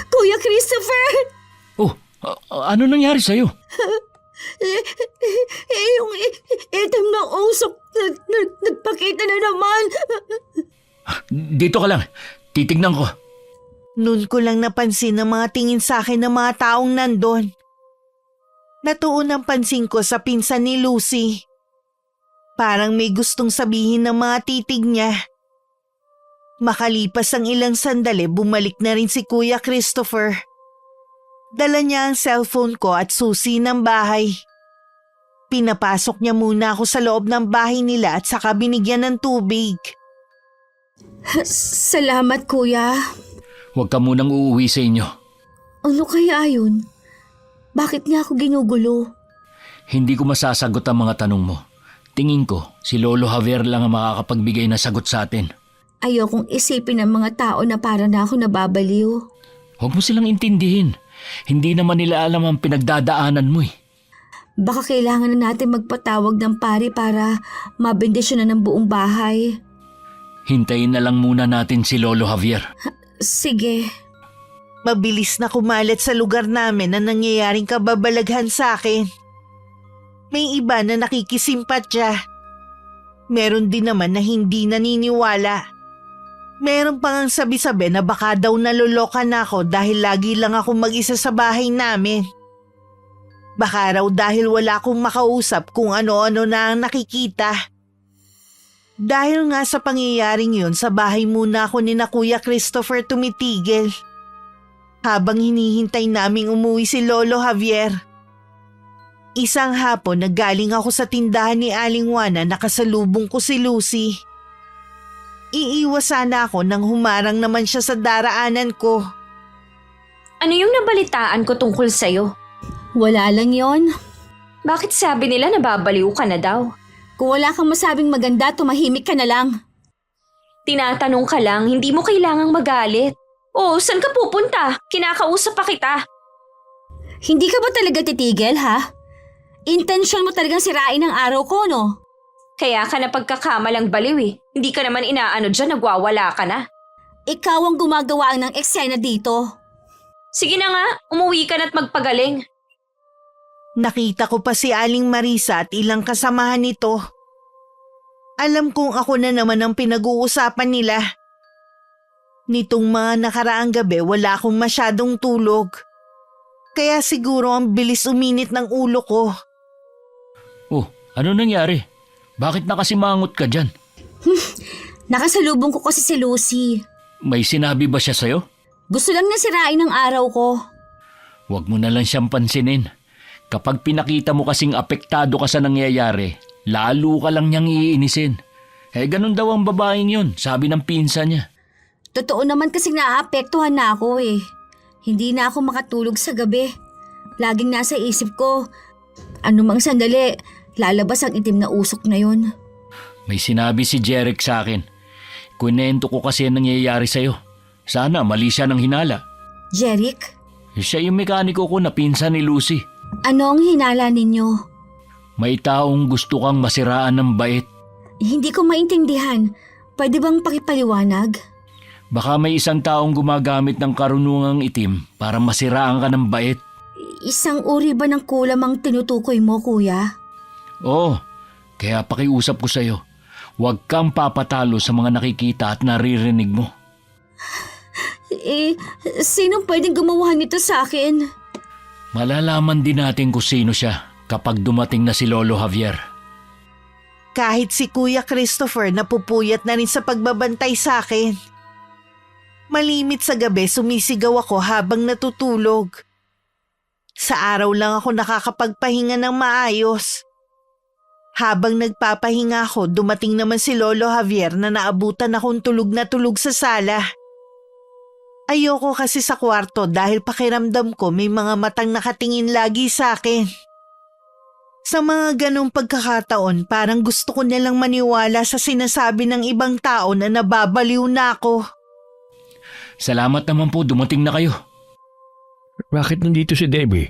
Kuya Christopher! Oh, ano nangyari sa'yo? Yung itim na usok nagpakita na naman. Dito ka lang. Titignan ko. Noon ko lang napansin ang mga tingin sa akin ng mga taong nandun. Natuon ang pansin ko sa pinsan ni Lucy. Parang may gustong sabihin ng mga titig niya. Makalipas ang ilang sandali, bumalik na rin si Kuya Christopher. Dala niya ang cellphone ko at susi ng bahay. Pinapasok niya muna ako sa loob ng bahay nila at saka binigyan ng tubig. Salamat, kuya. Huwag ka munang uuwi sa inyo. Ano kaya yun? Bakit niya ako ginugulo? Hindi ko masasagot ang mga tanong mo. Tingin ko, si Lolo Javier lang ang makakapagbigay ng sagot sa atin. Ayokong isipin ng mga tao na para na ako nababaliw. Huwag mo silang intindihin. Hindi naman nila alam ang pinagdadaanan mo eh. Baka kailangan na natin magpatawag ng pari para mabendisyon na ng buong bahay. Hintayin na lang muna natin si Lolo Javier. Sige. Mabilis na kumalat sa lugar namin na nangyayaring kababalaghan sa akin. May iba na nakikisimpatya. Meron din naman na hindi naniniwala. Meron pang ang sabi-sabi na baka daw naloloka na ako dahil lagi lang ako mag-isa sa bahay namin. Baka raw dahil wala akong makausap kung ano-ano na ang nakikita. Dahil nga sa pangyayaring yun, sa bahay muna ako ni na Kuya Christopher tumitigil. Habang hinihintay naming umuwi si Lolo Javier. Isang hapon naggaling ako sa tindahan ni Aling Juana, nakasalubong ko si Lucy. Iiwas sana ako nang humarang naman siya sa daraanan ko. Ano yung nabalitaan ko tungkol sa'yo? Wala lang yon. Bakit sabi nila nababaliw ka na daw? Kung wala kang masabing maganda, tumahimik ka na lang. Tinatanong ka lang, hindi mo kailangang magalit. Oh, saan ka pupunta? Kinakausap pa kita. Hindi ka ba talaga titigil, ha? Intensyon mo talagang sirain ang araw ko, no? Kaya ka na pagkakamalang baliw eh. Hindi ka naman inaano dyan, nagwawala ka na. Ikaw ang gumagawa ng eksena dito. Sige na nga, umuwi ka na't magpagaling. Nakita ko pa si Aling Marisa at ilang kasamahan nito. Alam kong ako na naman ang pinag-uusapan nila. Nitong mga nakaraang gabi wala akong masyadong tulog. Kaya siguro ang bilis uminit ng ulo ko. Oh, ano nangyari? Bakit nakasimangot ka dyan? Nakasalubong ko kasi si Lucy. May sinabi ba siya sa'yo? Gusto lang niya sirain ang araw ko. Huwag mo na lang siyang pansinin. Kapag pinakita mo kasing apektado ka sa nangyayari, lalo ka lang niyang iinisin. Ganun daw ang babaeng yun, sabi ng pinsan niya. Totoo naman kasing naaapektuhan na ako eh. Hindi na ako makatulog sa gabi. Laging nasa isip ko, anumang sandali, lalabas ang itim na usok na yun. May sinabi si Jeric sa akin. Kunento ko kasi ang nangyayari sa'yo. Sana mali siya ng hinala. Jeric? Siya yung mekaniko ko na pinsan ni Lucy. Ano ang hinala ninyo? May taong gusto kang masiraan ng bait. Hindi ko maintindihan. Pwede bang pakipaliwanag? Baka may isang taong gumagamit ng karunungang itim para masiraan ka ng bait. Isang uri ba ng kulam ang tinutukoy mo, kuya? Oo, kaya pakiusap ko sa'yo. Huwag kang papatalo sa mga nakikita at naririnig mo. Sinong pwedeng gumawa nito sa akin? Malalaman din natin kung sino siya kapag dumating na si Lolo Javier. Kahit si Kuya Christopher napupuyat na rin sa pagbabantay sa akin. Malimit sa gabi sumisigaw ako habang natutulog. Sa araw lang ako nakakapagpahinga ng maayos. Habang nagpapahinga ako, dumating naman si Lolo Javier na naabutan akong tulog na tulog sa sala. Ayoko kasi sa kwarto dahil pakiramdam ko may mga matang nakatingin lagi sa akin. Sa mga ganong pagkakataon, parang gusto ko nilang maniwala sa sinasabi ng ibang tao na nababaliw na ako. Salamat naman po, dumating na kayo. Bakit nandito si Debbie?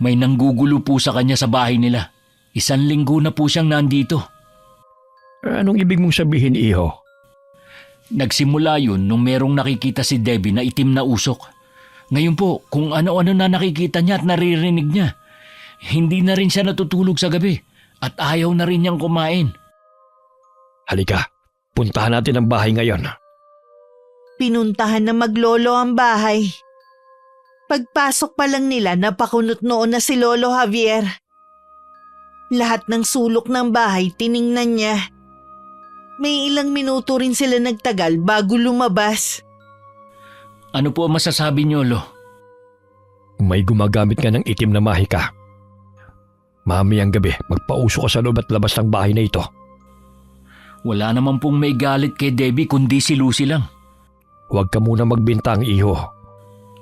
May nanggugulo po sa kanya sa bahay nila. 1 linggo na po siyang nandito. Anong ibig mong sabihin, iho? Nagsimula yun nung merong nakikita si Debbie na itim na usok. Ngayon po, kung ano-ano na nakikita niya at naririnig niya. Hindi na rin siya natutulog sa gabi at ayaw na rin niyang kumain. Halika, puntahan natin ang bahay ngayon. Pinuntahan na maglolo ang bahay. Pagpasok pa lang nila, napakunot noon na si Lolo Javier. Lahat ng sulok ng bahay tiningnan niya. May ilang minuto rin sila nagtagal bago lumabas. Ano po ang masasabi niyo, Lo? May gumagamit ka ng itim na mahika. Mamayang gabi, magpauso ka sa loob at labas ng bahay na ito. Wala naman pong may galit kay Debbie kundi si Lucy lang. Huwag ka muna magbintang, iho.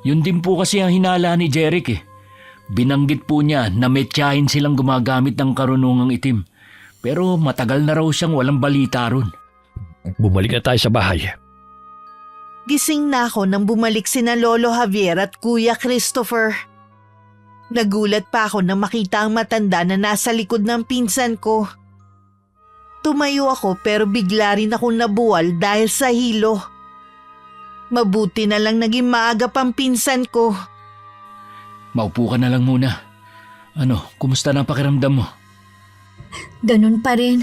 Yun din po kasi ang hinala ni Jeric eh. Binanggit po niya na may tiyahin silang gumagamit ng karunungang itim. Pero matagal na raw siyang walang balita ron. Bumalik na tayo sa bahay. Gising na ako nang bumalik sina Lolo Javier at Kuya Christopher. Nagulat pa ako nang makita ang matanda na nasa likod ng pinsan ko. Tumayo ako pero bigla rin akong nabuwal dahil sa hilo. Mabuti na lang naging maaga pang pinsan ko. Maupo ka na lang muna. Kumusta na ang pakiramdam mo? Ganun pa rin.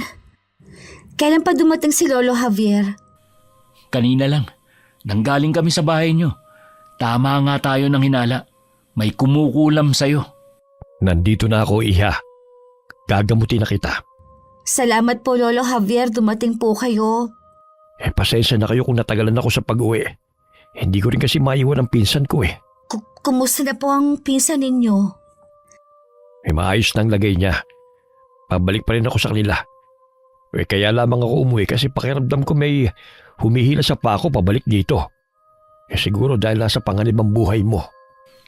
Kailan pa dumating si Lolo Javier? Kanina lang. Nanggaling kami sa bahay niyo. Tama nga tayo ng hinala. May kumukulam sa'yo. Nandito na ako, iha. Gagamutin na kita. Salamat po, Lolo Javier. Dumating po kayo. Pasensya na kayo kung natagalan ako sa pag-uwi. Hindi ko rin kasi maiwan ang pinsan ko eh. Kumusta na po ang pinsan ninyo? Maayos na ang lagay niya. Pabalik pa rin ako sa kanila. Kaya lamang ako umuwi kasi pakiramdam ko may humihila sa pako pabalik dito. Siguro dahil nasa panganib ang buhay mo.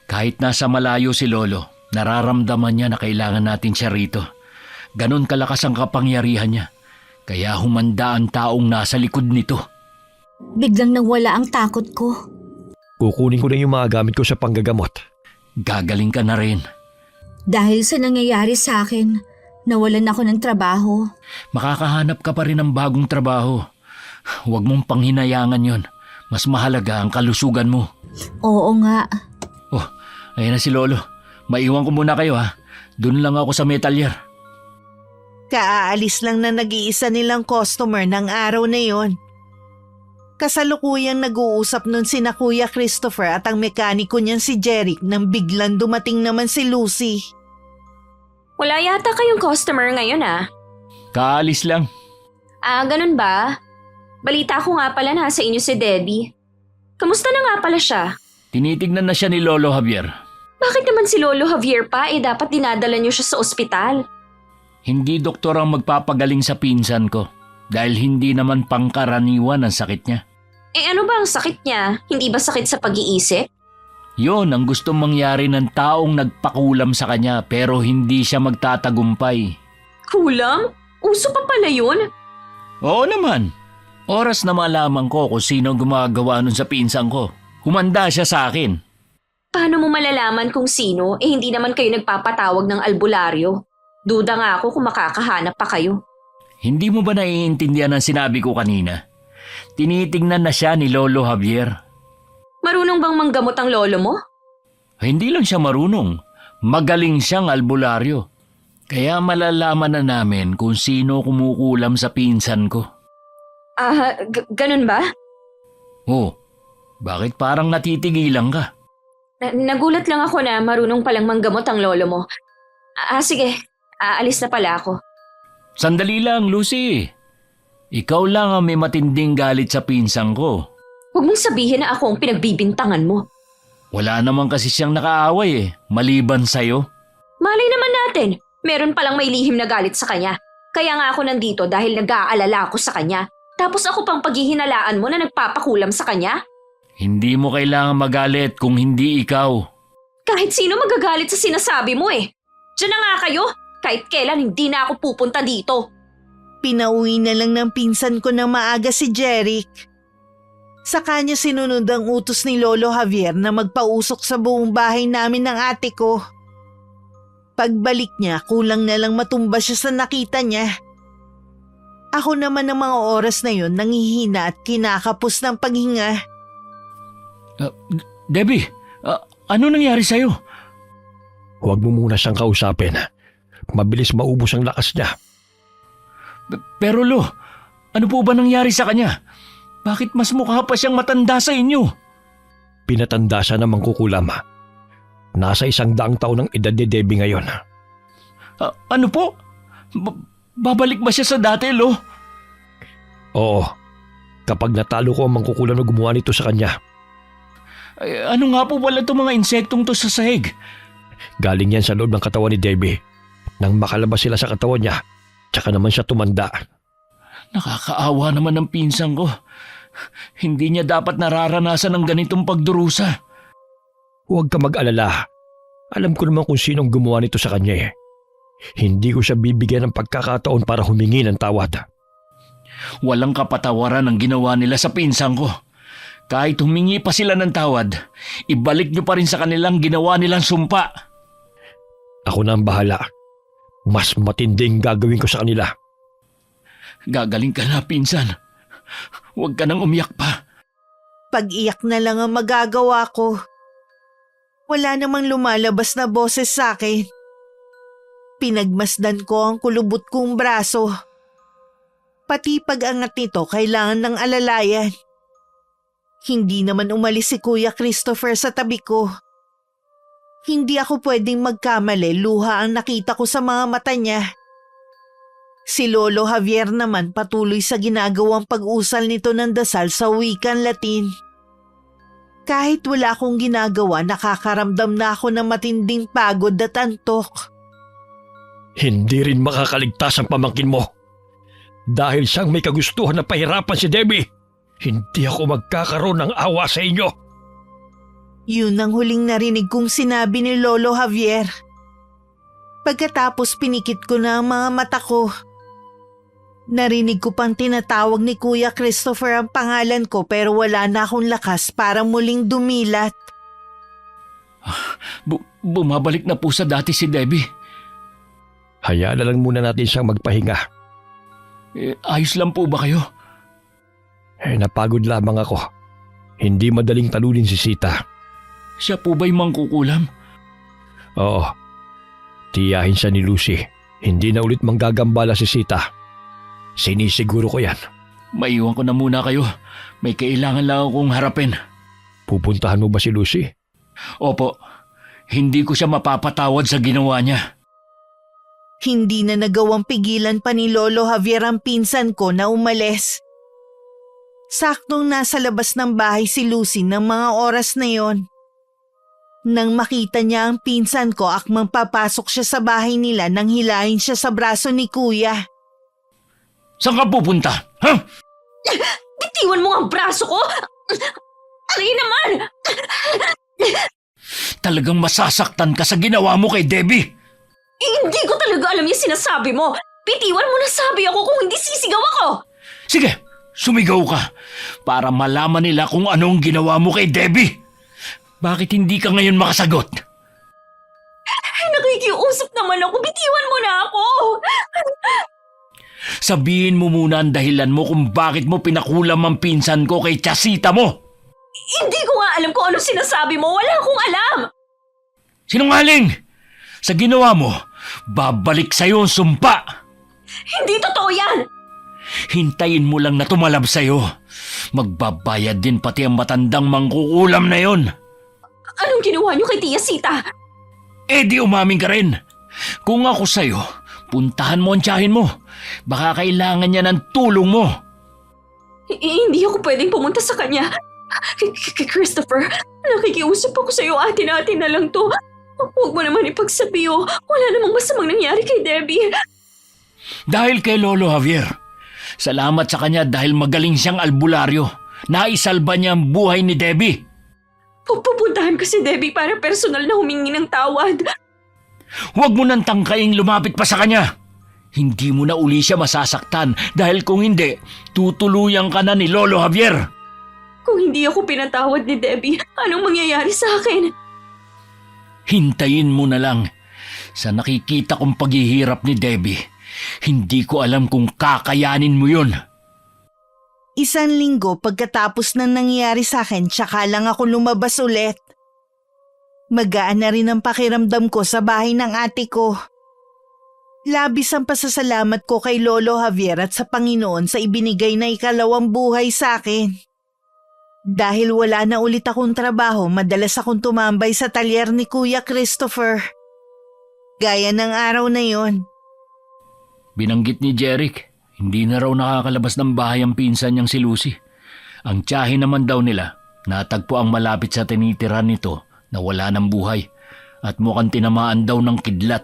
Kahit nasa malayo si Lolo, nararamdaman niya na kailangan natin siya rito. Ganon kalakas ang kapangyarihan niya. Kaya humanda ang taong nasa likod nito. Biglang nawala ang takot ko. Kukunin ko na yung mga gamit ko sa panggagamot. Gagaling ka na rin. Dahil sa nangyayari sa akin, nawalan ako ng trabaho. Makakahanap ka pa rin ng bagong trabaho. Huwag mong panghinayangan yon. Mas mahalaga ang kalusugan mo. Oo nga. Oh, ayan na si Lolo. Maiwan ko muna kayo ha. Doon lang ako sa metalyer. Kaaalis lang na nag-iisa nilang customer ng araw na yon. Kasalukuyang nag-uusap nun sina Kuya Christopher at ang mekaniko niyan si Jeric nang biglang dumating naman si Lucy. Wala yata kayong customer ngayon Kaalis lang. Ganun ba? Balita ko nga pala nasa inyo si Debbie. Kamusta na nga pala siya? Tinitignan na siya ni Lolo Javier. Bakit naman si Lolo Javier pa dapat dinadala niyo siya sa ospital? Hindi doktor ang magpapagaling sa pinsan ko. Dahil hindi naman pangkaraniwan ang sakit niya. Ano ba ang sakit niya? Hindi ba sakit sa pag-iisip? Yon ang gustong mangyari ng taong nagpakulam sa kanya pero hindi siya magtatagumpay. Kulam? Uso pa pala yun? Oo naman. Oras na malaman ko kung sino ang gumagawa nun sa pinsan ko. Humanda siya sa akin. Paano mo malalaman kung sino hindi naman kayo nagpapatawag ng albularyo? Duda nga ako kung makakahanap pa kayo. Hindi mo ba naiintindihan ang sinabi ko kanina? Tinitingnan na siya ni Lolo Javier. Marunong bang manggamot ang lolo mo? Hindi lang siya marunong. Magaling siyang albularyo. Kaya malalaman na namin kung sino kumukulam sa pinsan ko. Ganun ba? Oh, bakit parang natitigilan ka? Nagulat lang ako na marunong palang manggamot ang lolo mo. Sige, aalis na pala ako. Sandali lang, Lucy. Ikaw lang ang may matinding galit sa pinsang ko. Huwag mong sabihin na ako ang pinagbibintangan mo. Wala naman kasi siyang nakaaway maliban sa'yo. Malay naman natin, meron palang may lihim na galit sa kanya. Kaya nga ako nandito dahil nag-aalala ako sa kanya. Tapos ako pang paghihinalaan mo na nagpapakulam sa kanya? Hindi mo kailangan magalit kung hindi ikaw. Kahit sino magagalit sa sinasabi mo Diyan na nga kayo. Kahit kailan hindi na ako pupunta dito. Pinauwi na lang ng pinsan ko na maaga si Jeric. Sa kanya sinunod ang utos ni Lolo Javier na magpausok sa buong bahay namin ng ate ko. Pagbalik niya, kulang na lang matumba siya sa nakita niya. Ako naman ng mga oras na yon nangihina at kinakapos ng paghinga. Debbie, ano nangyari sa'yo? Huwag mo muna siyang kausapin. Mabilis maubos ang lakas niya. Pero Lo, ano po ba nangyari sa kanya? Bakit mas mukha pa siyang matanda sa inyo? Pinatanda siya ng mangkukulam. Nasa 100 taon ng edad ni Debbie ngayon. Ano po? Babalik ba siya sa dati, Lo? Oo. Kapag natalo ko ang mangkukulam na gumawa nito sa kanya. Ano nga po pala itong mga insektong to sa sahig? Galing yan sa loob ng katawan ni Debbie. Nang makalabas sila sa katawan niya, tsaka naman siya tumanda. Nakakaawa naman ng pinsan ko. Hindi niya dapat nararanasan ng ganitong pagdurusa. Huwag ka mag-alala. Alam ko naman kung sinong gumawa nito sa kanya eh. Hindi ko siya bibigyan ng pagkakataon para humingi ng tawad. Walang kapatawaran ang ginawa nila sa pinsan ko. Kahit humingi pa sila ng tawad, ibalik niyo pa rin sa kanilang ginawa nilang sumpa. Ako na ang bahala. Mas matinding gagawin ko sa kanila. Gagaling ka na, pinsan. Huwag ka nang umiyak pa. Pag-iyak na lang ang magagawa ko. Wala namang lumalabas na boses sa akin. Pinagmasdan ko ang kulubot kong braso. Pati pag-angat nito kailangan ng alalayan. Hindi naman umalis si Kuya Christopher sa tabi ko. Hindi ako pwedeng magkamali, luha ang nakita ko sa mga mata niya. Si Lolo Javier naman patuloy sa ginagawang pag-usal nito ng dasal sa wikan Latin. Kahit wala akong ginagawa, nakakaramdam na ako ng matinding pagod at antok. Hindi rin makakaligtas ang pamangkin mo. Dahil siyang may kagustuhan na pahirapan si Debbie, hindi ako magkakaroon ng awa sa inyo. Yun ang huling narinig kong sinabi ni Lolo Javier. Pagkatapos pinikit ko na ang mga mata ko. Narinig ko pang tinatawag ni Kuya Christopher ang pangalan ko pero wala na akong lakas para muling dumilat. Bumabalik na po sa dati si Debbie. Hayaan na lang muna natin siyang magpahinga. Ayos lang po ba kayo? Napagod lamang ako. Hindi madaling talunin si Sita. Siya po ba'y mangkukulam? Oo. Tiyahin siya ni Lucy. Hindi na ulit manggagambala si Sita. Sinisiguro ko yan. Maiwan ko na muna kayo. May kailangan lang akong harapin. Pupuntahan mo ba si Lucy? Opo. Hindi ko siya mapapatawad sa ginawa niya. Hindi na nagawang pigilan pa ni Lolo Javier ang pinsan ko na umalis. Saktong nasa labas ng bahay si Lucy ng mga oras na yon. Nang makita niya ang pinsan ko, akmang papasok siya sa bahay nila nang hilahin siya sa braso ni Kuya. Saan ka pupunta? Ha? Bitiwan mo ang braso ko! Aray naman! Talagang masasaktan ka sa ginawa mo kay Debbie. Hindi ko talaga alam yung sinasabi mo. Bitiwan mo na sabi ako kung hindi sisigaw ako. Sige, sumigaw ka para malaman nila kung anong ginawa mo kay Debbie. Bakit hindi ka ngayon makasagot? Nakikiusap naman ako. Bitiwan mo na ako. Sabihin mo muna ang dahilan mo kung bakit mo pinakulam ang pinsan ko kay Chasita mo. Hindi ko nga alam kung ano sinasabi mo. Wala akong alam. Sinungaling! Sa ginawa mo, babalik sa'yo ang sumpa. Hindi totoo yan. Hintayin mo lang na tumalab sa'yo. Magbabayad din pati ang matandang mangkukulam na yon. Anong ginawa niyo kay Tia Sita? Di umamin ka rin. Kung ako sa'yo, puntahan mo ang tiyahin mo. Baka kailangan niya ng tulong mo. Hindi ako pwedeng pumunta sa kanya. Christopher, nakikiusap ako sa'yo. Atin-atin na lang to. Huwag mo naman ipagsabiyo. Wala namang masamang nangyari kay Debbie. Dahil kay Lolo Javier. Salamat sa kanya dahil magaling siyang albularyo. Naisalba niya ang buhay ni Debbie. Pupuntahan ko si Debbie para personal na humingi ng tawad. Huwag mo nang tangkaing lumapit pa sa kanya. Hindi mo na uli siya masasaktan dahil kung hindi, tutuluyan ka na ni Lolo Javier. Kung hindi ako pinatawad ni Debbie, anong mangyayari sa akin? Hintayin mo na lang. Sa nakikita kong paghihirap ni Debbie, hindi ko alam kung kakayanin mo yun. 1 linggo pagkatapos na nangyari sa akin, tsaka lang ako lumabas ulit. Magaan na rin ang pakiramdam ko sa bahay ng ate ko. Labis ang pasasalamat ko kay Lolo Javier at sa Panginoon sa ibinigay na ikalawang buhay sa akin. Dahil wala na ulit akong trabaho, madalas akong tumambay sa talyer ni Kuya Christopher. Gaya ng araw na yon. Binanggit ni Jeric, hindi na raw nakakalabas ng bahay ang pinsan niyang si Lucy. Ang tiyahin naman daw nila, natagpo ang malapit sa tinitiran nito na wala ng buhay at mukhang tinamaan daw ng kidlat.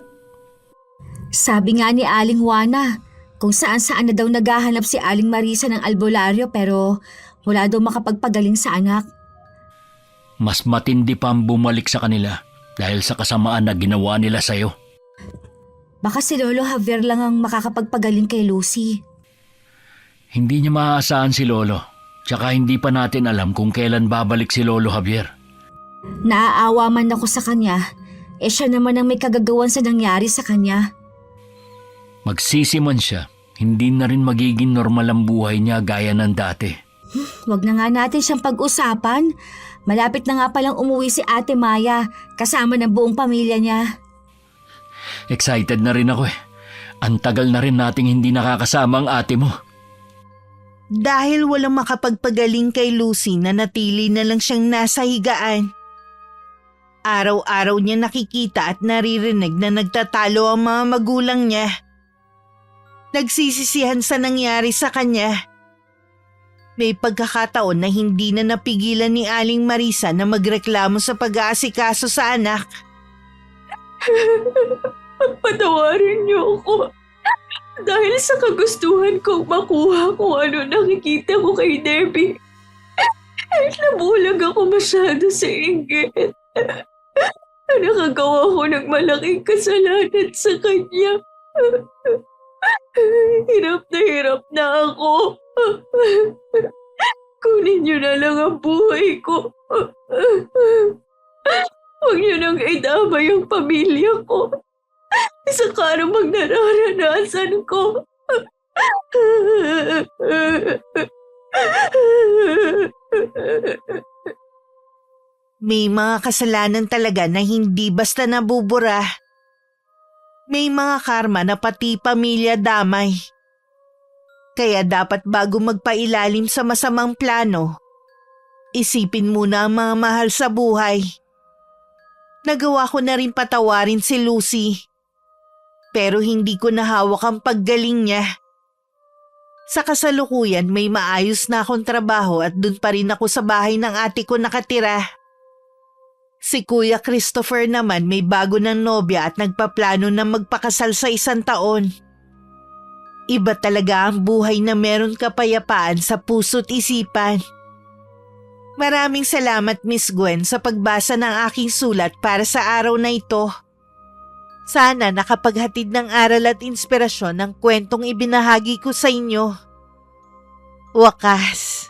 Sabi nga ni Aling Juana, kung saan-saan na daw naghahanap si Aling Marisa ng albularyo pero wala daw makapagpagaling sa anak. Mas matindi pa ang bumalik sa kanila dahil sa kasamaan na ginawa nila sa'yo. Baka si Lolo Javier lang ang makakapagpagaling kay Lucy. Hindi niya maaasahan si Lolo, tsaka hindi pa natin alam kung kailan babalik si Lolo Javier. Naaawa man ako sa kanya, siya naman ang may kagagawan sa nangyari sa kanya. Magsisi man siya, hindi na rin magiging normal ang buhay niya gaya ng dati. Huwag na nga natin siyang pag-usapan. Malapit na nga palang umuwi si Ate Maya kasama ng buong pamilya niya. Excited na rin ako eh. Ang tagal na rin nating hindi nakakasama ang ate mo. Dahil walang makapagpagaling kay Lucy, nanatili na lang siyang nasa higaan. Araw-araw niya nakikita at naririnig na nagtatalo ang mga magulang niya. Nagsisisihan sa nangyari sa kanya. May pagkakataon na hindi na napigilan ni Aling Marisa na magreklamo sa pag-aasikaso sa anak. Patawarin niyo ako. Dahil sa kagustuhan kong makuha kung ano nakikita ko kay Debbie. Nabulag ako masyado sa inggit. Nakagawa ko ng malaking kasalanan sa kanya. Hirap na ako. Kunin niyo na lang ang buhay ko. Huwag niyo nang idamay ang pamilya ko. Sa karumang nararanasan ko. May mga kasalanan talaga na hindi basta nabubura. May mga karma na pati pamilya damay. Kaya dapat bago magpailalim sa masamang plano, isipin muna ang mga mahal sa buhay. Nagawa ko na rin patawarin si Lucy. Pero hindi ko nahawak ang paggaling niya. Sa kasalukuyan may maayos na akong trabaho at dun pa rin ako sa bahay ng ate ko nakatira. Si Kuya Christopher naman may bago ng nobya at nagpaplano na magpakasal sa 1 taon. Iba talaga ang buhay na meron kapayapaan sa puso't isipan. Maraming salamat Miss Gwen sa pagbasa ng aking sulat para sa araw na ito. Sana nakapaghatid ng aral at inspirasyon ang kwentong ibinahagi ko sa inyo. Wakas.